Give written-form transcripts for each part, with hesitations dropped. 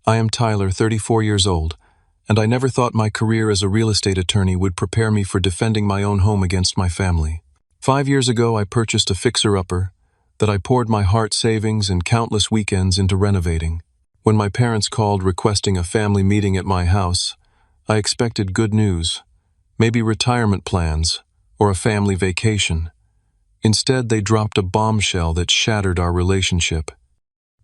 I am Tyler, 34 years old, and I never thought my career as a real estate attorney would prepare me for defending my own home against my family. 5 years ago, I purchased a fixer-upper that I poured my heart savings and countless weekends into renovating. When my parents called requesting a family meeting at my house, I expected good news, maybe retirement plans or a family vacation. Instead, they dropped a bombshell that shattered our relationship.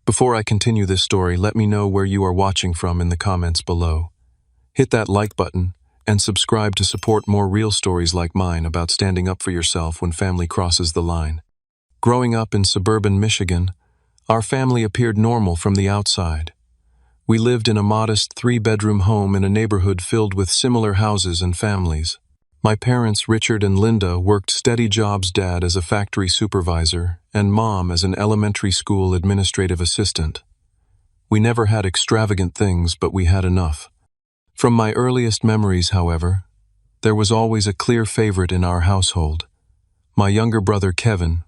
Before I continue this story, let me know where you are watching from in the comments below. Hit that like button and subscribe to support more real stories like mine about standing up for yourself when family crosses the line. Growing up in suburban Michigan, our family appeared normal from the outside. We lived in a modest 3-bedroom home in a neighborhood filled with similar houses and families. My parents, Richard and Linda, worked steady jobs, dad as a factory supervisor and mom as an elementary school administrative assistant. We never had extravagant things, but we had enough. From my earliest memories, however, there was always a clear favorite in our household. My younger brother, Kevin,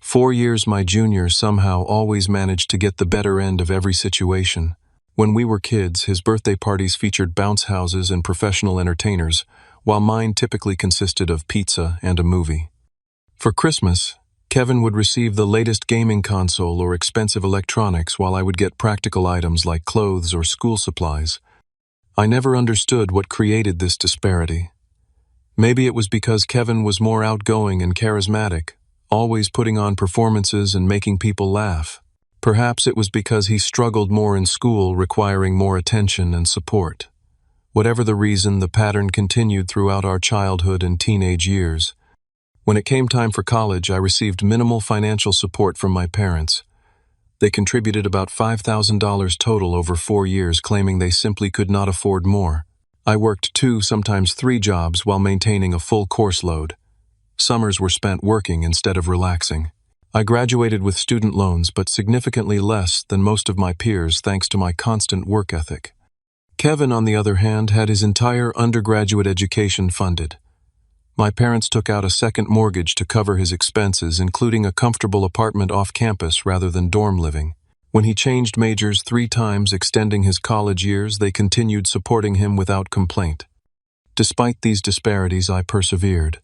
4 years my junior, somehow always managed to get the better end of every situation. When we were kids, his birthday parties featured bounce houses and professional entertainers, while mine typically consisted of pizza and a movie. For Christmas, Kevin would receive the latest gaming console or expensive electronics, while I would get practical items like clothes or school supplies. I never understood what created this disparity. Maybe it was because Kevin was more outgoing and charismatic, always putting on performances and making people laugh. Perhaps it was because he struggled more in school, requiring more attention and support. Whatever the reason, the pattern continued throughout our childhood and teenage years. When it came time for college, I received minimal financial support from my parents. They contributed about $5,000 total over 4 years, claiming they simply could not afford more. I worked 2, sometimes 3 jobs while maintaining a full course load. Summers were spent working instead of relaxing. I graduated with student loans, but significantly less than most of my peers thanks to my constant work ethic. Kevin, on the other hand, had his entire undergraduate education funded. My parents took out a second mortgage to cover his expenses, including a comfortable apartment off campus rather than dorm living. When he changed majors 3 times, extending his college years, they continued supporting him without complaint. Despite these disparities, I persevered.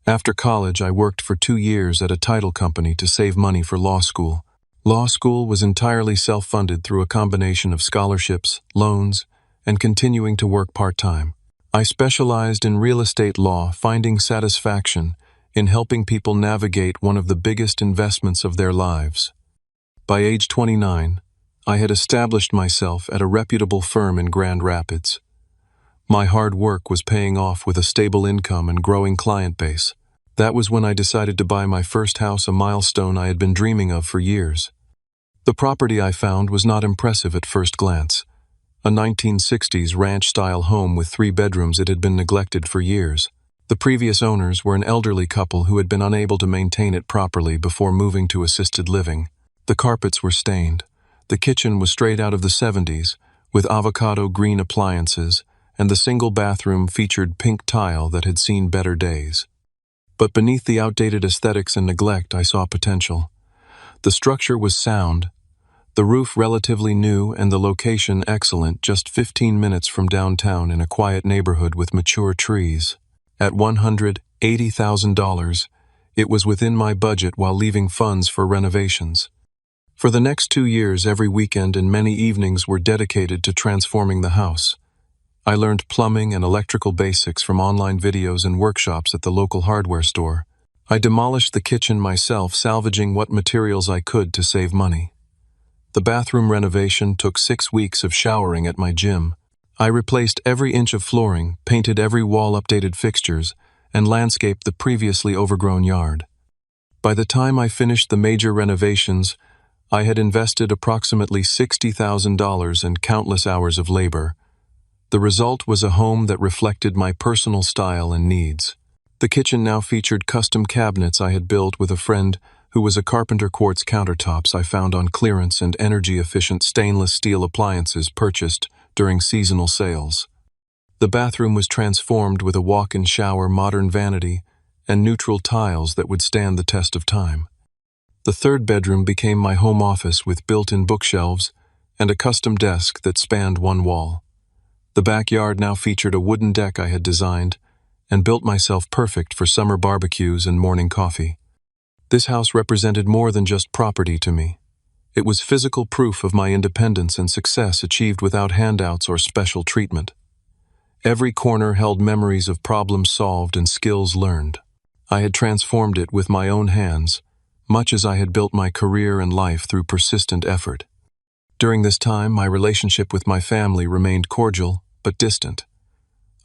After college, I worked for 2 years at a title company to save money for law school. Law school was entirely self-funded through a combination of scholarships, loans, and continuing to work part-time. I specialized in real estate law, finding satisfaction in helping people navigate one of the biggest investments of their lives. By age 29, I had established myself at a reputable firm in Grand Rapids. My hard work was paying off with a stable income and growing client base. That was when I decided to buy my first house, a milestone I had been dreaming of for years. The property I found was not impressive at first glance. A 1960s ranch-style home with 3 bedrooms, it had been neglected for years. The previous owners were an elderly couple who had been unable to maintain it properly before moving to assisted living. The carpets were stained. The kitchen was straight out of the 70s, with avocado green appliances, and the single bathroom featured pink tile that had seen better days. But beneath the outdated aesthetics and neglect, I saw potential. The structure was sound, the roof relatively new, and the location excellent, just 15 minutes from downtown in a quiet neighborhood with mature trees. At $180,000, it was within my budget while leaving funds for renovations. For the next 2 years, every weekend and many evenings were dedicated to transforming the house. I learned plumbing and electrical basics from online videos and workshops at the local hardware store. I demolished the kitchen myself, salvaging what materials I could to save money. The bathroom renovation took 6 weeks of showering at my gym. I replaced every inch of flooring, painted every wall, updated fixtures, and landscaped the previously overgrown yard. By the time I finished the major renovations, I had invested approximately $60,000 and countless hours of labor. The result was a home that reflected my personal style and needs. The kitchen now featured custom cabinets I had built with a friend who was a carpenter, quartz countertops I found on clearance, and energy-efficient stainless steel appliances purchased during seasonal sales. The bathroom was transformed with a walk-in shower, modern vanity, and neutral tiles that would stand the test of time. The 3rd bedroom became my home office with built-in bookshelves, and a custom desk that spanned one wall. The backyard now featured a wooden deck I had designed and built myself perfect for summer barbecues and morning coffee. This house represented more than just property to me. It was physical proof of my independence and success achieved without handouts or special treatment. Every corner held memories of problems solved and skills learned. I had transformed it with my own hands, much as I had built my career and life through persistent effort. During this time, my relationship with my family remained cordial but distant.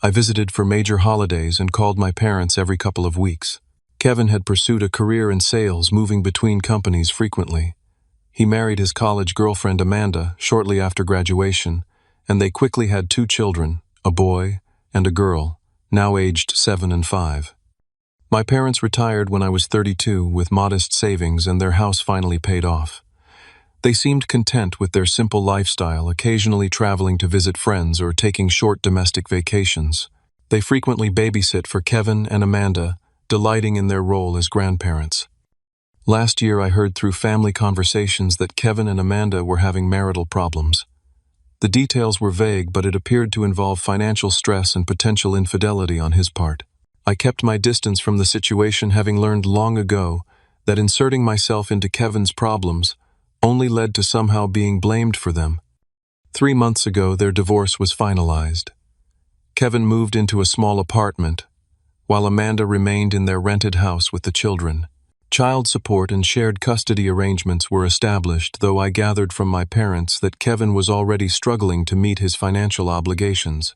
I visited for major holidays and called my parents every couple of weeks. Kevin had pursued a career in sales, moving between companies frequently. He married his college girlfriend Amanda shortly after graduation, and they quickly had 2 children, a boy and a girl, now aged 7 and 5. My parents retired when I was 32 with modest savings, and their house finally paid off. They seemed content with their simple lifestyle, occasionally traveling to visit friends or taking short domestic vacations. They frequently babysit for Kevin and Amanda, delighting in their role as grandparents. Last year, I heard through family conversations that Kevin and Amanda were having marital problems. The details were vague, but it appeared to involve financial stress and potential infidelity on his part. I kept my distance from the situation, having learned long ago that inserting myself into Kevin's problems only led to somehow being blamed for them. 3 months ago, their divorce was finalized. Kevin moved into a small apartment, while Amanda remained in their rented house with the children. Child support and shared custody arrangements were established, though I gathered from my parents that Kevin was already struggling to meet his financial obligations.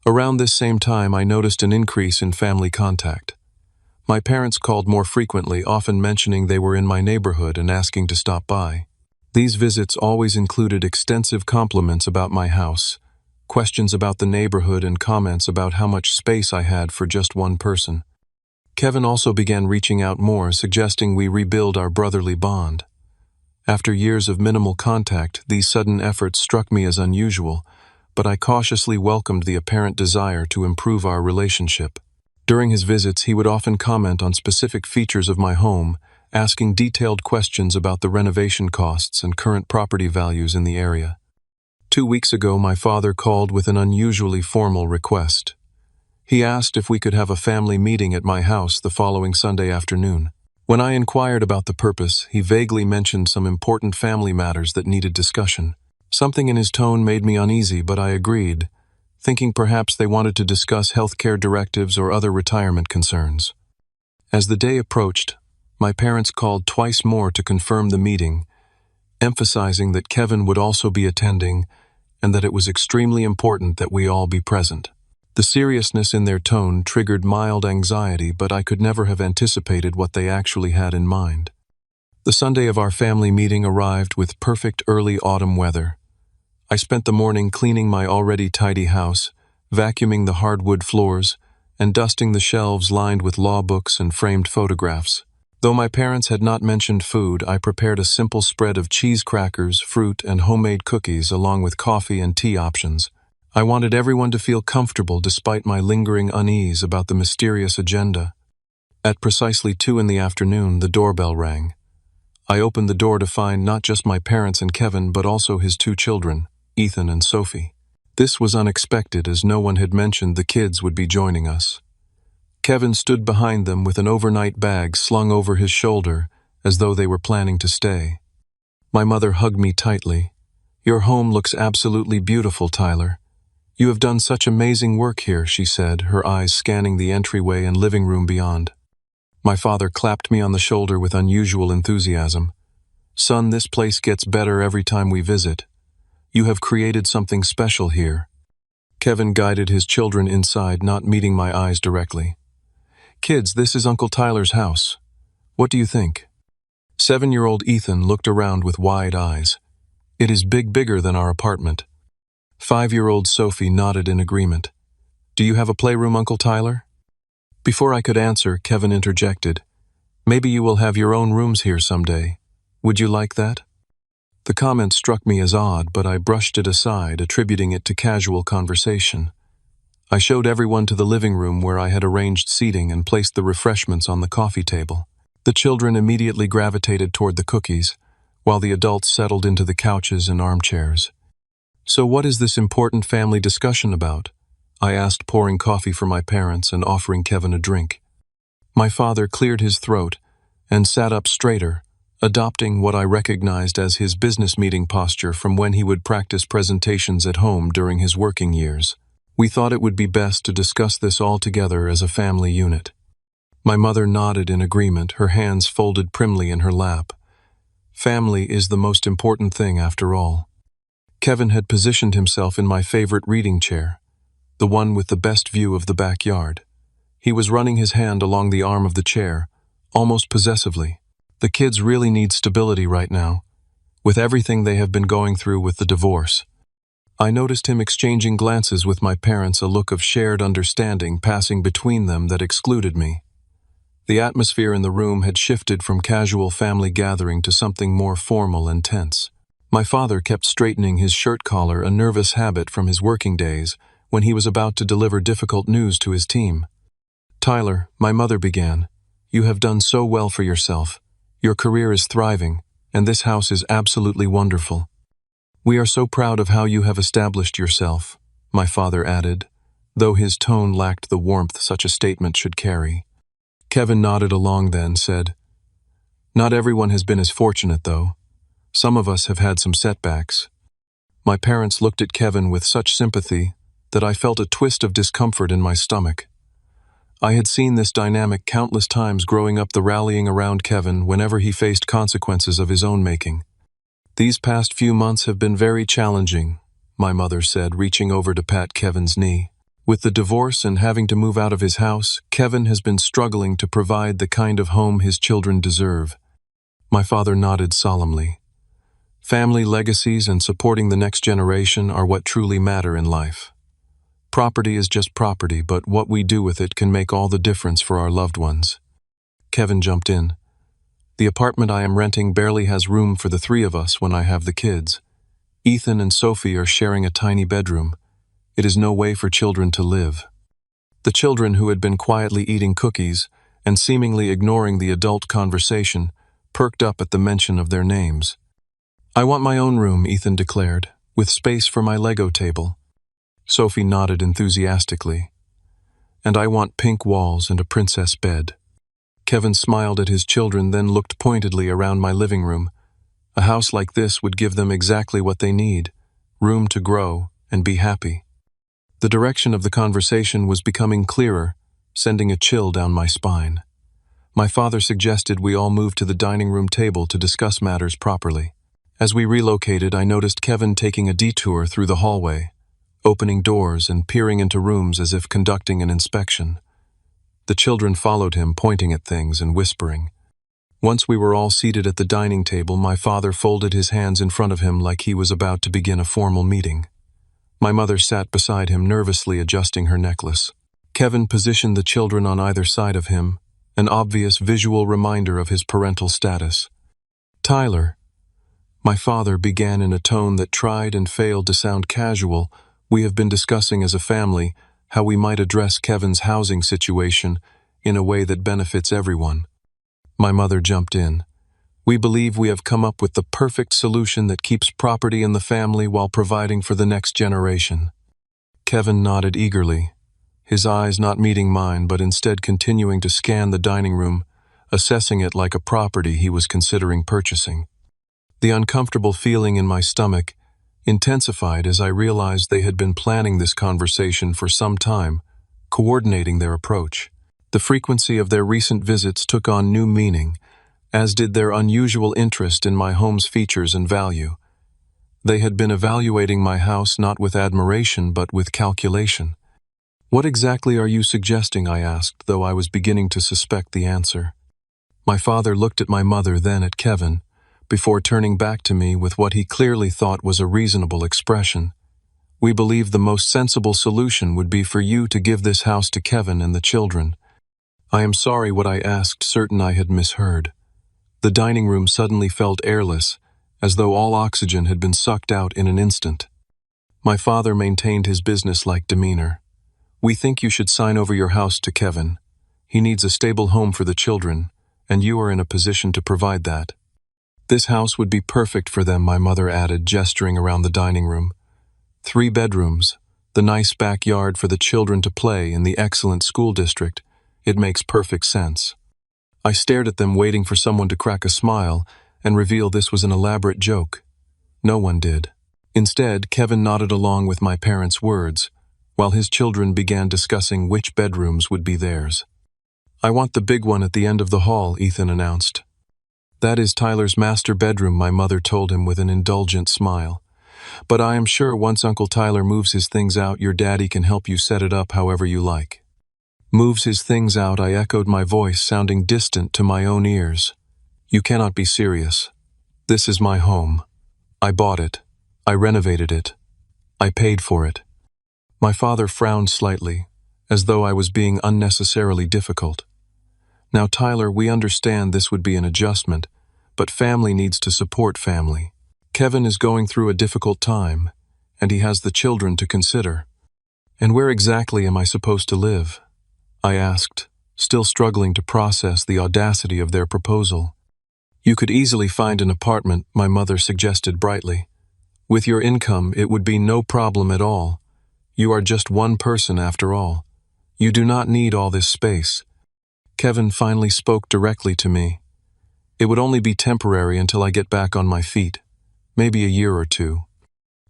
Around this same time, I noticed an increase in family contact. My parents called more frequently, often mentioning they were in my neighborhood and asking to stop by. These visits always included extensive compliments about my house, questions about the neighborhood, and comments about how much space I had for just one person. Kevin also began reaching out more, suggesting we rebuild our brotherly bond. After years of minimal contact, these sudden efforts struck me as unusual, but I cautiously welcomed the apparent desire to improve our relationship. During his visits, he would often comment on specific features of my home, asking detailed questions about the renovation costs and current property values in the area. 2 weeks ago, my father called with an unusually formal request. He asked if we could have a family meeting at my house the following Sunday afternoon. When I inquired about the purpose, he vaguely mentioned some important family matters that needed discussion. Something in his tone made me uneasy, but I agreed, thinking perhaps they wanted to discuss healthcare directives or other retirement concerns. As the day approached, my parents called twice more to confirm the meeting, emphasizing that Kevin would also be attending and that it was extremely important that we all be present. The seriousness in their tone triggered mild anxiety, but I could never have anticipated what they actually had in mind. The Sunday of our family meeting arrived with perfect early autumn weather. I spent the morning cleaning my already tidy house, vacuuming the hardwood floors, and dusting the shelves lined with law books and framed photographs. Though my parents had not mentioned food, I prepared a simple spread of cheese crackers, fruit, and homemade cookies, along with coffee and tea options. I wanted everyone to feel comfortable despite my lingering unease about the mysterious agenda. At precisely 2 in the afternoon, the doorbell rang. I opened the door to find not just my parents and Kevin, but also his 2 children, Ethan and Sophie. This was unexpected, as no one had mentioned the kids would be joining us. Kevin stood behind them with an overnight bag slung over his shoulder, as though they were planning to stay. My mother hugged me tightly. "Your home looks absolutely beautiful, Tyler. You have done such amazing work here," she said, her eyes scanning the entryway and living room beyond. My father clapped me on the shoulder with unusual enthusiasm. "Son, this place gets better every time we visit. You have created something special here." Kevin guided his children inside, not meeting my eyes directly. "Kids, this is Uncle Tyler's house. What do you think?" 7-year-old Ethan looked around with wide eyes. "It is bigger than our apartment." 5-year-old Sophie nodded in agreement. "Do you have a playroom, Uncle Tyler?" Before I could answer, Kevin interjected. "Maybe you will have your own rooms here someday. Would you like that?" The comment struck me as odd, but I brushed it aside, attributing it to casual conversation. I showed everyone to the living room, where I had arranged seating and placed the refreshments on the coffee table. The children immediately gravitated toward the cookies, while the adults settled into the couches and armchairs. "So what is this important family discussion about?" I asked, pouring coffee for my parents and offering Kevin a drink. My father cleared his throat and sat up straighter, adopting what I recognized as his business meeting posture from when he would practice presentations at home during his working years. We thought it would be best to discuss this all together as a family unit. My mother nodded in agreement, her hands folded primly in her lap. Family is the most important thing after all. Kevin had positioned himself in my favorite reading chair, the one with the best view of the backyard. He was running his hand along the arm of the chair, almost possessively. "The kids really need stability right now, with everything they have been going through with the divorce." I noticed him exchanging glances with my parents, a look of shared understanding passing between them that excluded me. The atmosphere in the room had shifted from casual family gathering to something more formal and tense. My father kept straightening his shirt collar, a nervous habit from his working days, when he was about to deliver difficult news to his team. "Tyler," my mother began, "you have done so well for yourself. Your career is thriving, and this house is absolutely wonderful. We are so proud of how you have established yourself," my father added, though his tone lacked the warmth such a statement should carry. Kevin nodded along then, said, "Not everyone has been as fortunate, though. Some of us have had some setbacks." My parents looked at Kevin with such sympathy that I felt a twist of discomfort in my stomach. I had seen this dynamic countless times growing up, the rallying around Kevin whenever he faced consequences of his own making. "These past few months have been very challenging," my mother said, reaching over to pat Kevin's knee. "With the divorce and having to move out of his house, Kevin has been struggling to provide the kind of home his children deserve." My father nodded solemnly. "Family legacies and supporting the next generation are what truly matter in life. Property is just property, but what we do with it can make all the difference for our loved ones." Kevin jumped in. "The apartment I am renting barely has room for the three of us when I have the kids. Ethan and Sophie are sharing a tiny bedroom. It is no way for children to live." The children, who had been quietly eating cookies and seemingly ignoring the adult conversation, perked up at the mention of their names. "I want my own room," Ethan declared, "with space for my Lego table." Sophie nodded enthusiastically. "And I want pink walls and a princess bed." Kevin smiled at his children, then looked pointedly around my living room. A house like this would give them exactly what they need: room to grow and be happy. The direction of the conversation was becoming clearer, sending a chill down my spine. My father suggested we all move to the dining room table to discuss matters properly. As we relocated, I noticed Kevin taking a detour through the hallway, opening doors and peering into rooms as if conducting an inspection. The children followed him, pointing at things and whispering. Once we were all seated at the dining table, my father folded his hands in front of him like he was about to begin a formal meeting. My mother sat beside him, nervously adjusting her necklace. Kevin positioned the children on either side of him, an obvious visual reminder of his parental status. "Tyler," my father began in a tone that tried and failed to sound casual, "we have been discussing as a family how we might address Kevin's housing situation in a way that benefits everyone." My mother jumped in. "We believe we have come up with the perfect solution that keeps property in the family while providing for the next generation." Kevin nodded eagerly, his eyes not meeting mine but instead continuing to scan the dining room, assessing it like a property he was considering purchasing. The uncomfortable feeling in my stomach intensified as I realized they had been planning this conversation for some time, coordinating their approach. The frequency of their recent visits took on new meaning, as did their unusual interest in my home's features and value. They had been evaluating my house not with admiration but with calculation. "What exactly are you suggesting?" I asked, though I was beginning to suspect the answer. My father looked at my mother, then at Kevin, before turning back to me with what he clearly thought was a reasonable expression. "We believe the most sensible solution would be for you to give this house to Kevin and the children." I am sorry, what I asked, certain I had misheard. The dining room suddenly felt airless, as though all oxygen had been sucked out in an instant. My father maintained his business-like demeanor. "We think you should sign over your house to Kevin. He needs a stable home for the children, and you are in a position to provide that." This house would be perfect for them, my mother added, gesturing around the dining room. 3 bedrooms, the nice backyard for the children to play in the excellent school district. It makes perfect sense. I stared at them, waiting for someone to crack a smile and reveal this was an elaborate joke. No one did. Instead, Kevin nodded along with my parents' words, while his children began discussing which bedrooms would be theirs. "I want the big one at the end of the hall," Ethan announced. "That is Tyler's master bedroom," my mother told him with an indulgent smile. "But I am sure once Uncle Tyler moves his things out, your daddy can help you set it up however you like." "Moves his things out," I echoed, my voice sounding distant to my own ears. "You cannot be serious. This is my home. I bought it. I renovated it. I paid for it." My father frowned slightly, as though I was being unnecessarily difficult. "Now, Tyler, we understand this would be an adjustment, but family needs to support family. Kevin is going through a difficult time, and he has the children to consider." "And where exactly am I supposed to live?" I asked, still struggling to process the audacity of their proposal. "You could easily find an apartment," my mother suggested brightly. "With your income, it would be no problem at all. You are just one person after all. You do not need all this space." Kevin finally spoke directly to me. "It would only be temporary until I get back on my feet. Maybe a year or 2.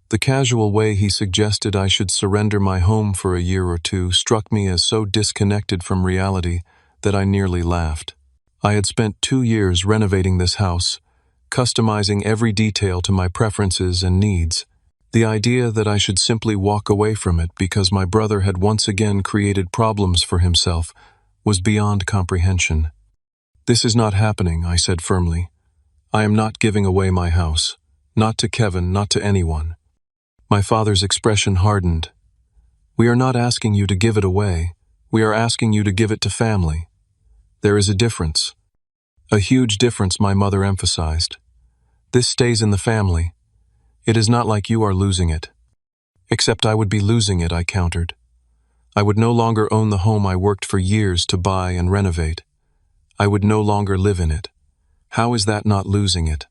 The casual way he suggested I should surrender my home for a year or 2 struck me as so disconnected from reality that I nearly laughed. I had spent 2 years renovating this house, customizing every detail to my preferences and needs. The idea that I should simply walk away from it because my brother had once again created problems for himself was beyond comprehension. "This is not happening," I said firmly. "I am not giving away my house. Not to Kevin, not to anyone." My father's expression hardened. "We are not asking you to give it away. We are asking you to give it to family. There is a difference." "A huge difference," my mother emphasized. "This stays in the family. It is not like you are losing it." "Except I would be losing it," I countered. "I would no longer own the home I worked for years to buy and renovate. I would no longer live in it. How is that not losing it?"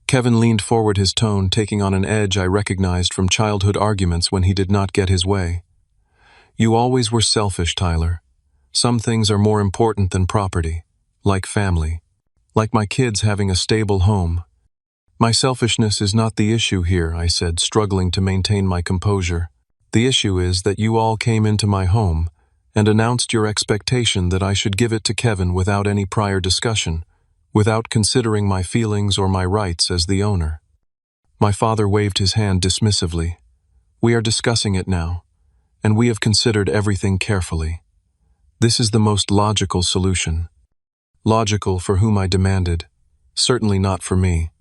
Kevin leaned forward, his tone taking on an edge I recognized from childhood arguments when he did not get his way. "You always were selfish, Tyler. Some things are more important than property, like family, like my kids having a stable home." "My selfishness is not the issue here," I said, struggling to maintain my composure. "The issue is that you all came into my home and announced your expectation that I should give it to Kevin without any prior discussion, without considering my feelings or my rights as the owner." My father waved his hand dismissively. "We are discussing it now, and we have considered everything carefully. This is the most logical solution." "Logical for whom?" I demanded. "Certainly not for me."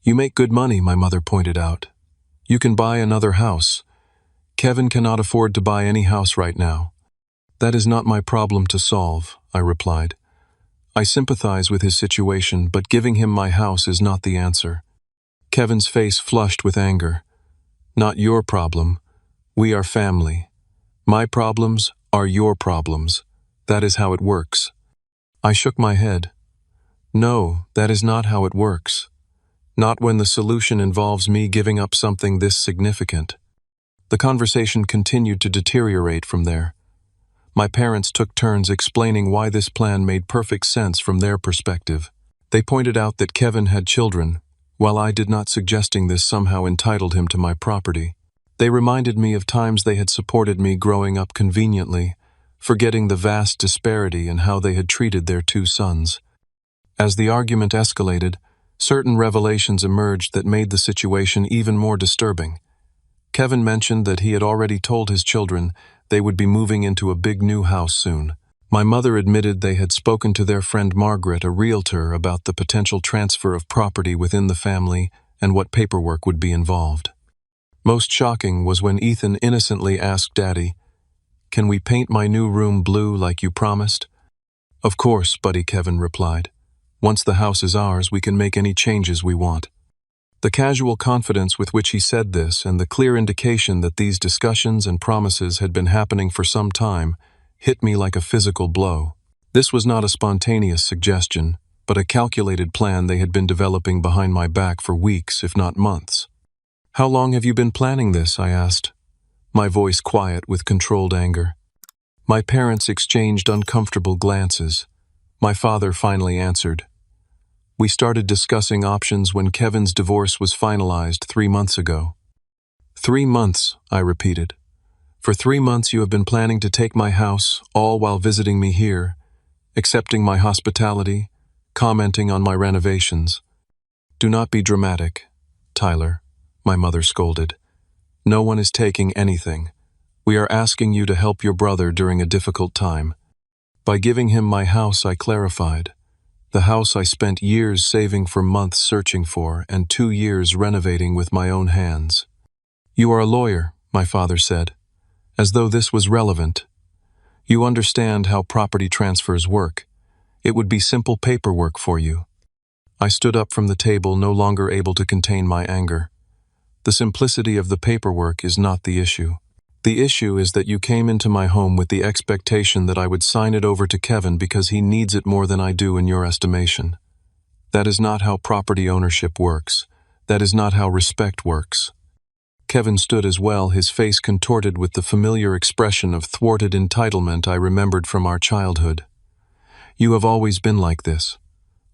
"You make good money," my mother pointed out. "You can buy another house. Kevin cannot afford to buy any house right now." "That is not my problem to solve," I replied. "I sympathize with his situation, but giving him my house is not the answer." Kevin's face flushed with anger. "Not your problem. We are family. My problems are your problems. That is how it works." I shook my head. "No, that is not how it works. Not when the solution involves me giving up something this significant." The conversation continued to deteriorate from there. My parents took turns explaining why this plan made perfect sense from their perspective. They pointed out that Kevin had children, while I did not, suggesting this somehow entitled him to my property. They reminded me of times they had supported me growing up conveniently, forgetting the vast disparity in how they had treated their 2 sons. As the argument escalated, certain revelations emerged that made the situation even more disturbing. Kevin mentioned that he had already told his children they would be moving into a big new house soon. My mother admitted they had spoken to their friend Margaret, a realtor, about the potential transfer of property within the family and what paperwork would be involved. Most shocking was when Ethan innocently asked Daddy, "Can we paint my new room blue like you promised?" "Of course, buddy," Kevin replied. "Once the house is ours, we can make any changes we want." The casual confidence with which he said this and the clear indication that these discussions and promises had been happening for some time hit me like a physical blow. This was not a spontaneous suggestion. but a calculated plan they had been developing behind my back for weeks, if not months. "How long have you been planning this?" I asked, my voice quiet with controlled anger. My parents exchanged uncomfortable glances. My father finally answered. "We started discussing options when Kevin's divorce was finalized 3 months ago." 3 months, I repeated. "For 3 months you have been planning to take my house, all while visiting me here, accepting my hospitality, commenting on my renovations." "Do not be dramatic, Tyler," my mother scolded. "No one is taking anything. We are asking you to help your brother during a difficult time. By giving him my house," I clarified. "The house I spent years saving for months searching for and 2 years renovating with my own hands." "You are a lawyer," my father said, as though this was relevant. "You understand how property transfers work. It would be simple paperwork for you." I stood up from the table, no longer able to contain my anger. "The simplicity of the paperwork is not the issue. The issue is that you came into my home with the expectation that I would sign it over to Kevin because he needs it more than I do in your estimation. That is not how property ownership works. That is not how respect works." Kevin stood as well, his face contorted with the familiar expression of thwarted entitlement I remembered from our childhood. "You have always been like this.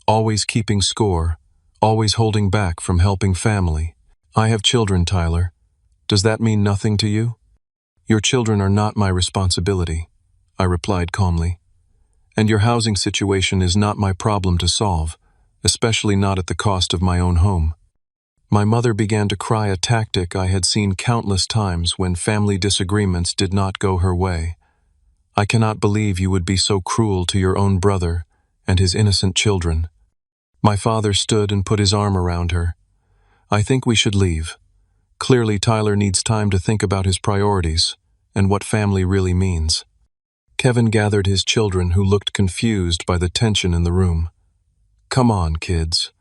Always keeping score. Always holding back from helping family. I have children, Tyler. Does that mean nothing to you?" "Your children are not my responsibility," I replied calmly. "And your housing situation is not my problem to solve, especially not at the cost of my own home." My mother began to cry, a tactic I had seen countless times when family disagreements did not go her way. "I cannot believe you would be so cruel to your own brother and his innocent children." My father stood and put his arm around her. "I think we should leave. Clearly Tyler needs time to think about his priorities and what family really means." Kevin gathered his children, who looked confused by the tension in the room. "Come on, kids.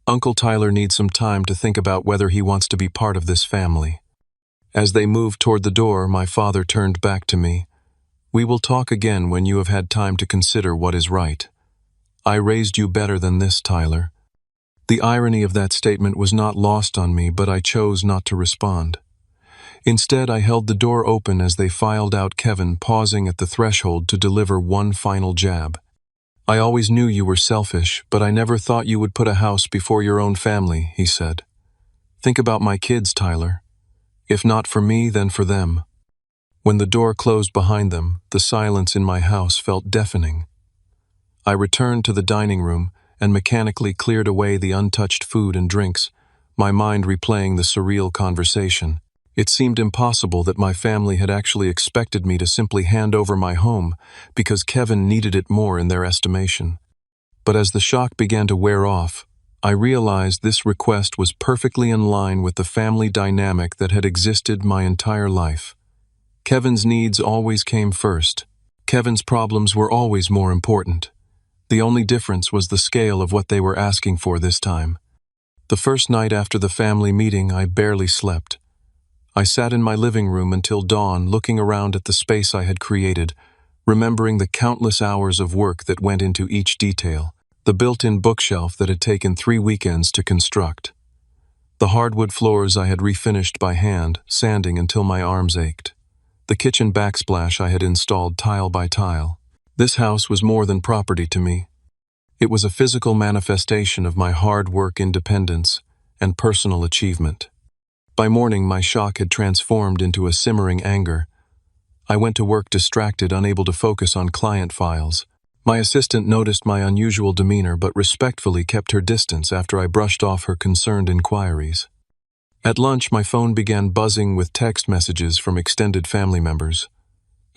Uncle Tyler needs some time to think about whether he wants to be part of this family." As they moved toward the door, my father turned back to me. "We will talk again when you have had time to consider what is right. I raised you better than this, Tyler." The irony of that statement was not lost on me, but I chose not to respond. Instead, I held the door open as they filed out, Kevin pausing at the threshold to deliver one final jab. "I always knew you were selfish, but I never thought you would put a house before your own family," he said. "Think about my kids, Tyler. If not for me, then for them." When the door closed behind them, the silence in my house felt deafening. I returned to the dining room and mechanically cleared away the untouched food and drinks, my mind replaying the surreal conversation. It seemed impossible that my family had actually expected me to simply hand over my home because Kevin needed it more in their estimation. But as the shock began to wear off, I realized this request was perfectly in line with the family dynamic that had existed my entire life. Kevin's needs always came first. Kevin's problems were always more important. The only difference was the scale of what they were asking for this time. The first night after the family meeting, I barely slept. I sat in my living room until dawn, looking around at the space I had created, remembering the countless hours of work that went into each detail. The built-in bookshelf that had taken 3 weekends to construct. The hardwood floors I had refinished by hand, sanding until my arms ached. The kitchen backsplash I had installed tile by tile. This house was more than property to me. It was a physical manifestation of my hard work, independence, and personal achievement. By morning, my shock had transformed into a simmering anger. I went to work distracted, unable to focus on client files. My assistant noticed my unusual demeanor but respectfully kept her distance after I brushed off her concerned inquiries. At lunch, my phone began buzzing with text messages from extended family members.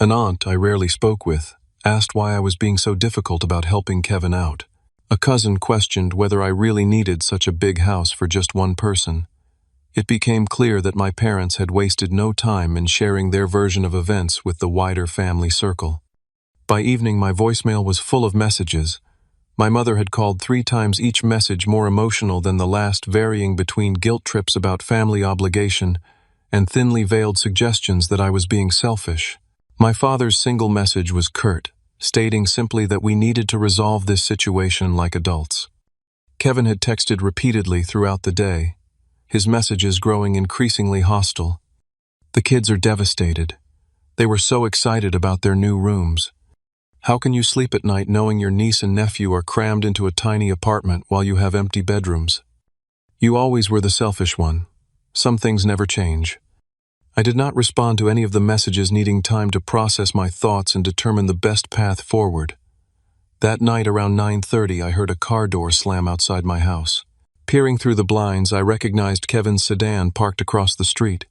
An aunt I rarely spoke with asked why I was being so difficult about helping Kevin out. A cousin questioned whether I really needed such a big house for just one person. It became clear that my parents had wasted no time in sharing their version of events with the wider family circle. By evening, my voicemail was full of messages. My mother had called 3 times, each message more emotional than the last, varying between guilt trips about family obligation and thinly veiled suggestions that I was being selfish. My father's single message was curt. stating simply that we needed to resolve this situation like adults. Kevin had texted repeatedly throughout the day, his messages growing increasingly hostile. The kids are devastated. They were so excited about their new rooms. How can you sleep at night knowing your niece and nephew are crammed into a tiny apartment while you have empty bedrooms? You always were the selfish one. Some things never change. I did not respond to any of the messages, needing time to process my thoughts and determine the best path forward. That night around 9:30, I heard a car door slam outside my house. Peering through the blinds, I recognized Kevin's sedan parked across the street.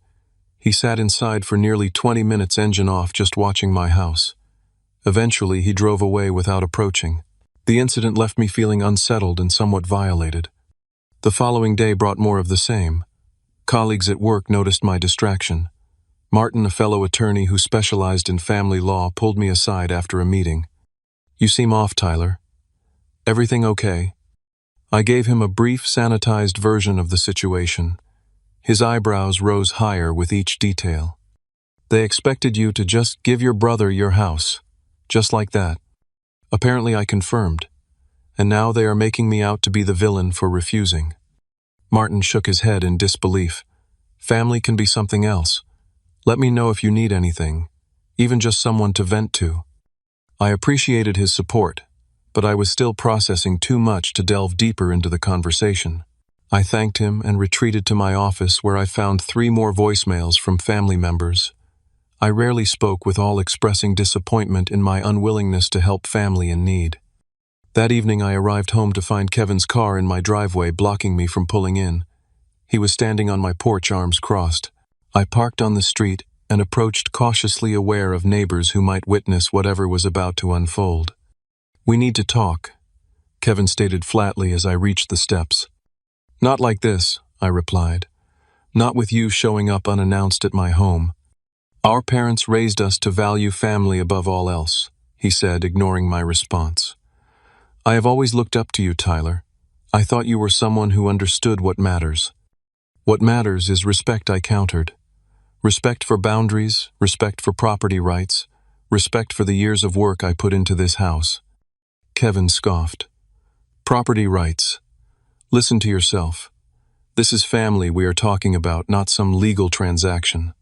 He sat inside for nearly 20 minutes, engine off, just watching my house. Eventually, he drove away without approaching. The incident left me feeling unsettled and somewhat violated. The following day brought more of the same. Colleagues at work noticed my distraction. Martin, a fellow attorney who specialized in family law, pulled me aside after a meeting. "You seem off, Tyler. Everything okay?" I gave him a brief, sanitized version of the situation. His eyebrows rose higher with each detail. "They expected you to just give your brother your house. Just like that." Apparently I confirmed. "And now they are making me out to be the villain for refusing." Martin shook his head in disbelief. "Family can be something else. Let me know if you need anything, even just someone to vent to." I appreciated his support, but I was still processing too much to delve deeper into the conversation. I thanked him and retreated to my office, where I found 3 more voicemails from family members. I rarely spoke, with all expressing disappointment in my unwillingness to help family in need. That evening I arrived home to find Kevin's car in my driveway, blocking me from pulling in. He was standing on my porch, arms crossed. I parked on the street and approached, cautiously aware of neighbors who might witness whatever was about to unfold. "We need to talk," Kevin stated flatly as I reached the steps. "Not like this," I replied. "Not with you showing up unannounced at my home. Our parents raised us to value family above all else," he said, ignoring my response. "I have always looked up to you, Tyler. I thought you were someone who understood what matters." "What matters is respect," I countered. "Respect for boundaries, respect for property rights, respect for the years of work I put into this house." Kevin scoffed. "Property rights. Listen to yourself. This is family we are talking about, not some legal transaction."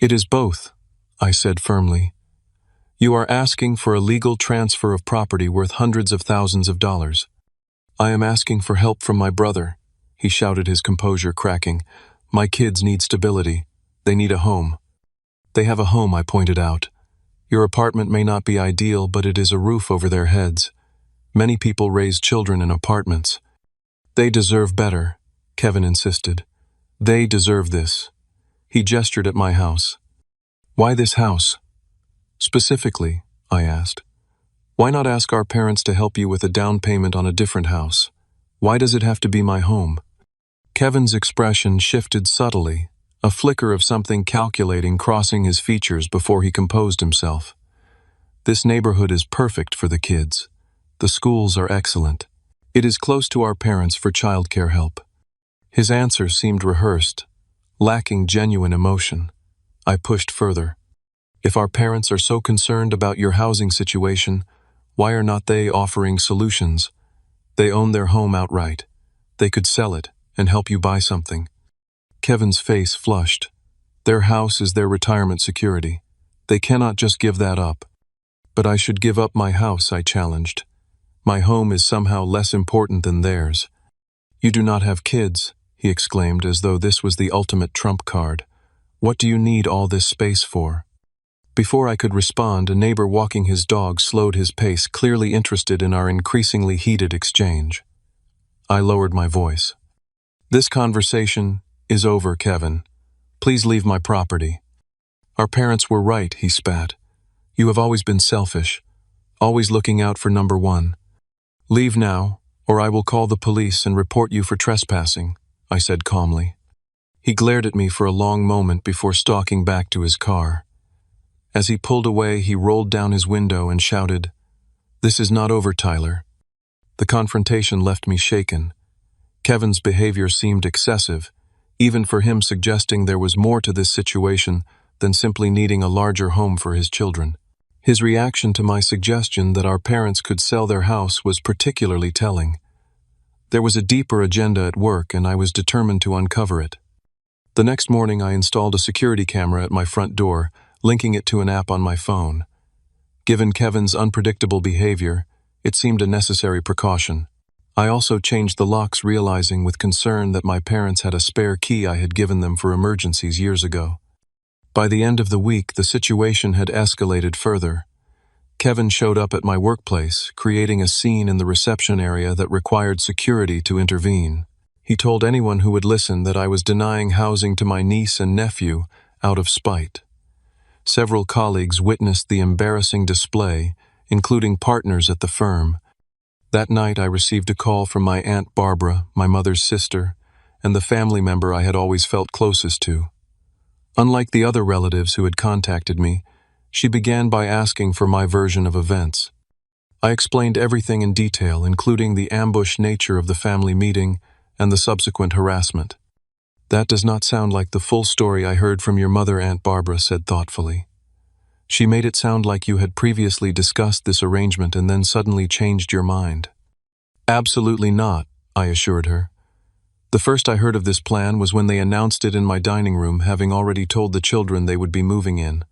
"It is both," I said firmly. "You are asking for a legal transfer of property worth hundreds of thousands of dollars. I am asking for help from my brother," he shouted, his composure cracking. "My kids need stability. They need a home." "They have a home," I pointed out. "Your apartment may not be ideal, but it is a roof over their heads. Many people raise children in apartments." "They deserve better," Kevin insisted. "They deserve this." He gestured at my house. "Why this house?" "Specifically," I asked. "Why not ask our parents to help you with a down payment on a different house? Why does it have to be my home?" Kevin's expression shifted subtly, a flicker of something calculating crossing his features before he composed himself. "This neighborhood is perfect for the kids. The schools are excellent. It is close to our parents for childcare help." His answer seemed rehearsed, lacking genuine emotion. I pushed further. "If our parents are so concerned about your housing situation, why are not they offering solutions? They own their home outright. They could sell it and help you buy something." Kevin's face flushed. "Their house is their retirement security. They cannot just give that up." "But I should give up my house," I challenged. "My home is somehow less important than theirs." "You do not have kids," he exclaimed, as though this was the ultimate trump card. "What do you need all this space for?" Before I could respond, a neighbor walking his dog slowed his pace, clearly interested in our increasingly heated exchange. I lowered my voice. "This conversation is over, Kevin. Please leave my property." "Our parents were right," he spat. "You have always been selfish, always looking out for number one. Leave now, or I will call the police and report you for trespassing," I said calmly. He glared at me for a long moment before stalking back to his car. As he pulled away, he rolled down his window and shouted, "This is not over, Tyler." The confrontation left me shaken. Kevin's behavior seemed excessive, even for him, suggesting there was more to this situation than simply needing a larger home for his children. His reaction to my suggestion that our parents could sell their house was particularly telling. There was a deeper agenda at work, and I was determined to uncover it. The next morning, I installed a security camera at my front door, linking it to an app on my phone. Given Kevin's unpredictable behavior, it seemed a necessary precaution. I also changed the locks, realizing with concern that my parents had a spare key I had given them for emergencies years ago. By the end of the week, the situation had escalated further. Kevin showed up at my workplace, creating a scene in the reception area that required security to intervene. He told anyone who would listen that I was denying housing to my niece and nephew out of spite. Several colleagues witnessed the embarrassing display, including partners at the firm. That night, I received a call from my Aunt Barbara, my mother's sister, and the family member I had always felt closest to. Unlike the other relatives who had contacted me, she began by asking for my version of events. I explained everything in detail, including the ambush nature of the family meeting and the subsequent harassment. "That does not sound like the full story I heard from your mother," Aunt Barbara said thoughtfully. "She made it sound like you had previously discussed this arrangement and then suddenly changed your mind." "Absolutely not," I assured her. "The first I heard of this plan was when they announced it in my dining room, having already told the children they would be moving in."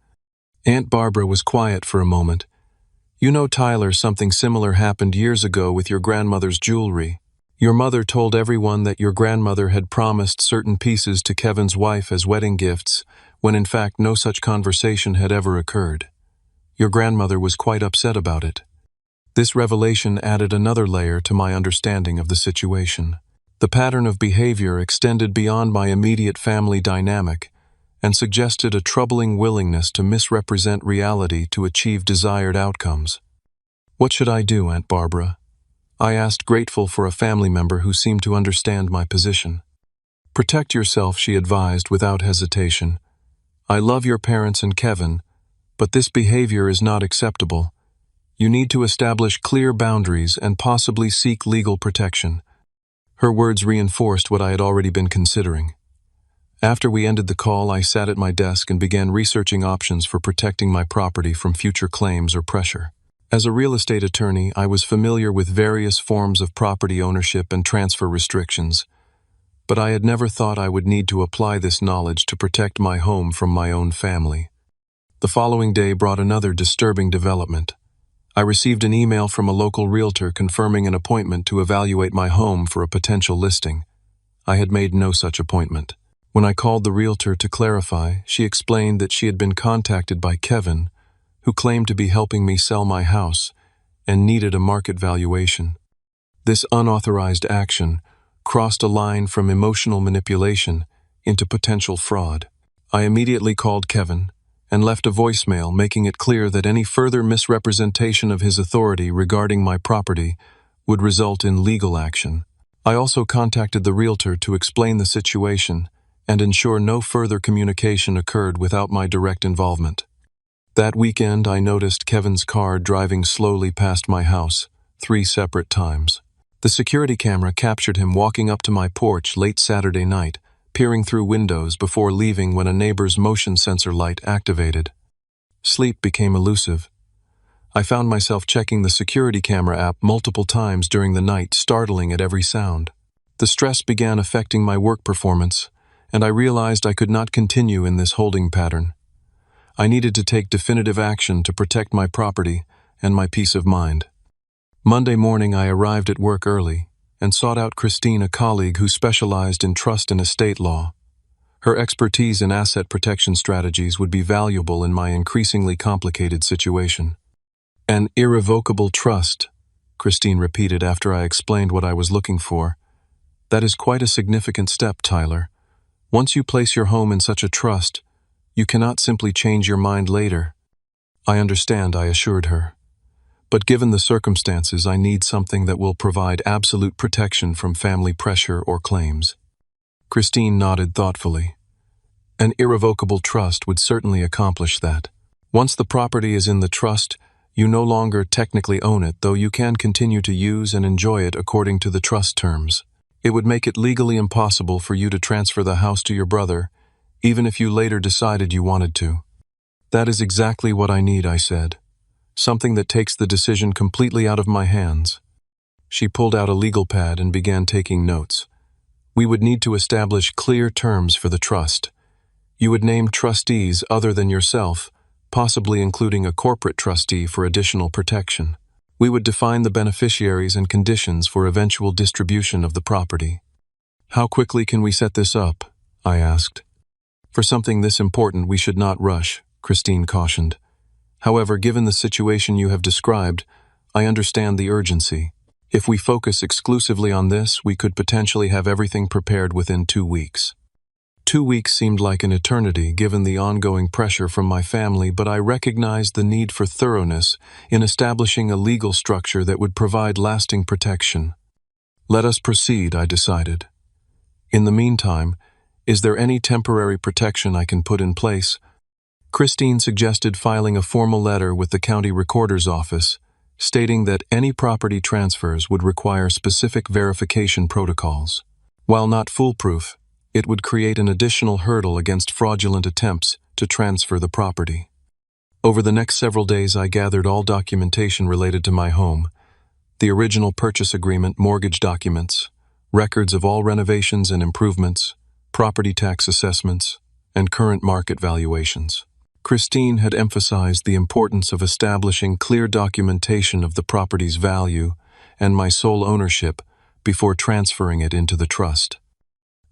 Aunt Barbara was quiet for a moment. "You know, Tyler, something similar happened years ago with your grandmother's jewelry. Your mother told everyone that your grandmother had promised certain pieces to Kevin's wife as wedding gifts, when in fact no such conversation had ever occurred. Your grandmother was quite upset about it." This revelation added another layer to my understanding of the situation. The pattern of behavior extended beyond my immediate family dynamic and suggested a troubling willingness to misrepresent reality to achieve desired outcomes. "What should I do, Aunt Barbara?" I asked, grateful for a family member who seemed to understand my position. "Protect yourself," she advised without hesitation. "I love your parents and Kevin, but this behavior is not acceptable. You need to establish clear boundaries and possibly seek legal protection." Her words reinforced what I had already been considering. After we ended the call, I sat at my desk and began researching options for protecting my property from future claims or pressure. As a real estate attorney, I was familiar with various forms of property ownership and transfer restrictions, but I had never thought I would need to apply this knowledge to protect my home from my own family. The following day brought another disturbing development. I received an email from a local realtor confirming an appointment to evaluate my home for a potential listing. I had made no such appointment. When I called the realtor to clarify, she explained that she had been contacted by Kevin, who claimed to be helping me sell my house and needed a market valuation. This unauthorized action crossed a line from emotional manipulation into potential fraud. I immediately called Kevin and left a voicemail making it clear that any further misrepresentation of his authority regarding my property would result in legal action. I also contacted the realtor to explain the situation and ensure no further communication occurred without my direct involvement. That weekend, I noticed Kevin's car driving slowly past my house 3 separate times. The security camera captured him walking up to my porch late Saturday night, peering through windows before leaving when a neighbor's motion sensor light activated. Sleep became elusive. I found myself checking the security camera app multiple times during the night, startling at every sound. The stress began affecting my work performance, and I realized I could not continue in this holding pattern. I needed to take definitive action to protect my property and my peace of mind. Monday morning, I arrived at work early and sought out Christine, a colleague who specialized in trust and estate law. Her expertise in asset protection strategies would be valuable in my increasingly complicated situation. "An irrevocable trust," Christine repeated after I explained what I was looking for. "That is quite a significant step, Tyler. Once you place your home in such a trust, you cannot simply change your mind later." "I understand," I assured her. "But given the circumstances, I need something that will provide absolute protection from family pressure or claims." Christine nodded thoughtfully. "An irrevocable trust would certainly accomplish that. Once the property is in the trust, you no longer technically own it, though you can continue to use and enjoy it according to the trust terms. It would make it legally impossible for you to transfer the house to your brother, even if you later decided you wanted to." "That is exactly what I need," I said. something that takes the decision completely out of my hands. She pulled out a legal pad and began taking notes. We would need to establish clear terms for the trust. You would name trustees other than yourself, possibly including a corporate trustee for additional protection. We would define the beneficiaries and conditions for eventual distribution of the property. How quickly can we set this up? I asked. For something this important, we should not rush, Christine cautioned. However, given the situation you have described, I understand the urgency. If we focus exclusively on this, we could potentially have everything prepared within 2 weeks. 2 weeks seemed like an eternity given the ongoing pressure from my family, but I recognized the need for thoroughness in establishing a legal structure that would provide lasting protection. Let us proceed, I decided. In the meantime, is there any temporary protection I can put in place? Christine suggested filing a formal letter with the county recorder's office, stating that any property transfers would require specific verification protocols. While not foolproof, it would create an additional hurdle against fraudulent attempts to transfer the property. Over the next several days, I gathered all documentation related to my home: the original purchase agreement, mortgage documents, records of all renovations and improvements, property tax assessments, and current market valuations. Christine had emphasized the importance of establishing clear documentation of the property's value and my sole ownership before transferring it into the trust.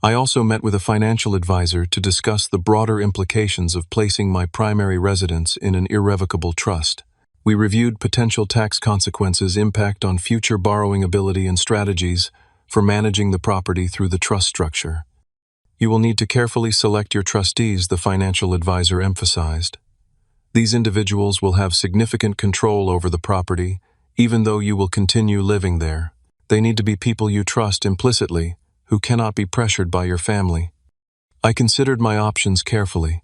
I also met with a financial advisor to discuss the broader implications of placing my primary residence in an irrevocable trust. We reviewed potential tax consequences, impact on future borrowing ability, and strategies for managing the property through the trust structure. You will need to carefully select your trustees, the financial advisor emphasized. These individuals will have significant control over the property, even though you will continue living there. They need to be people you trust implicitly, who cannot be pressured by your family. I considered my options carefully.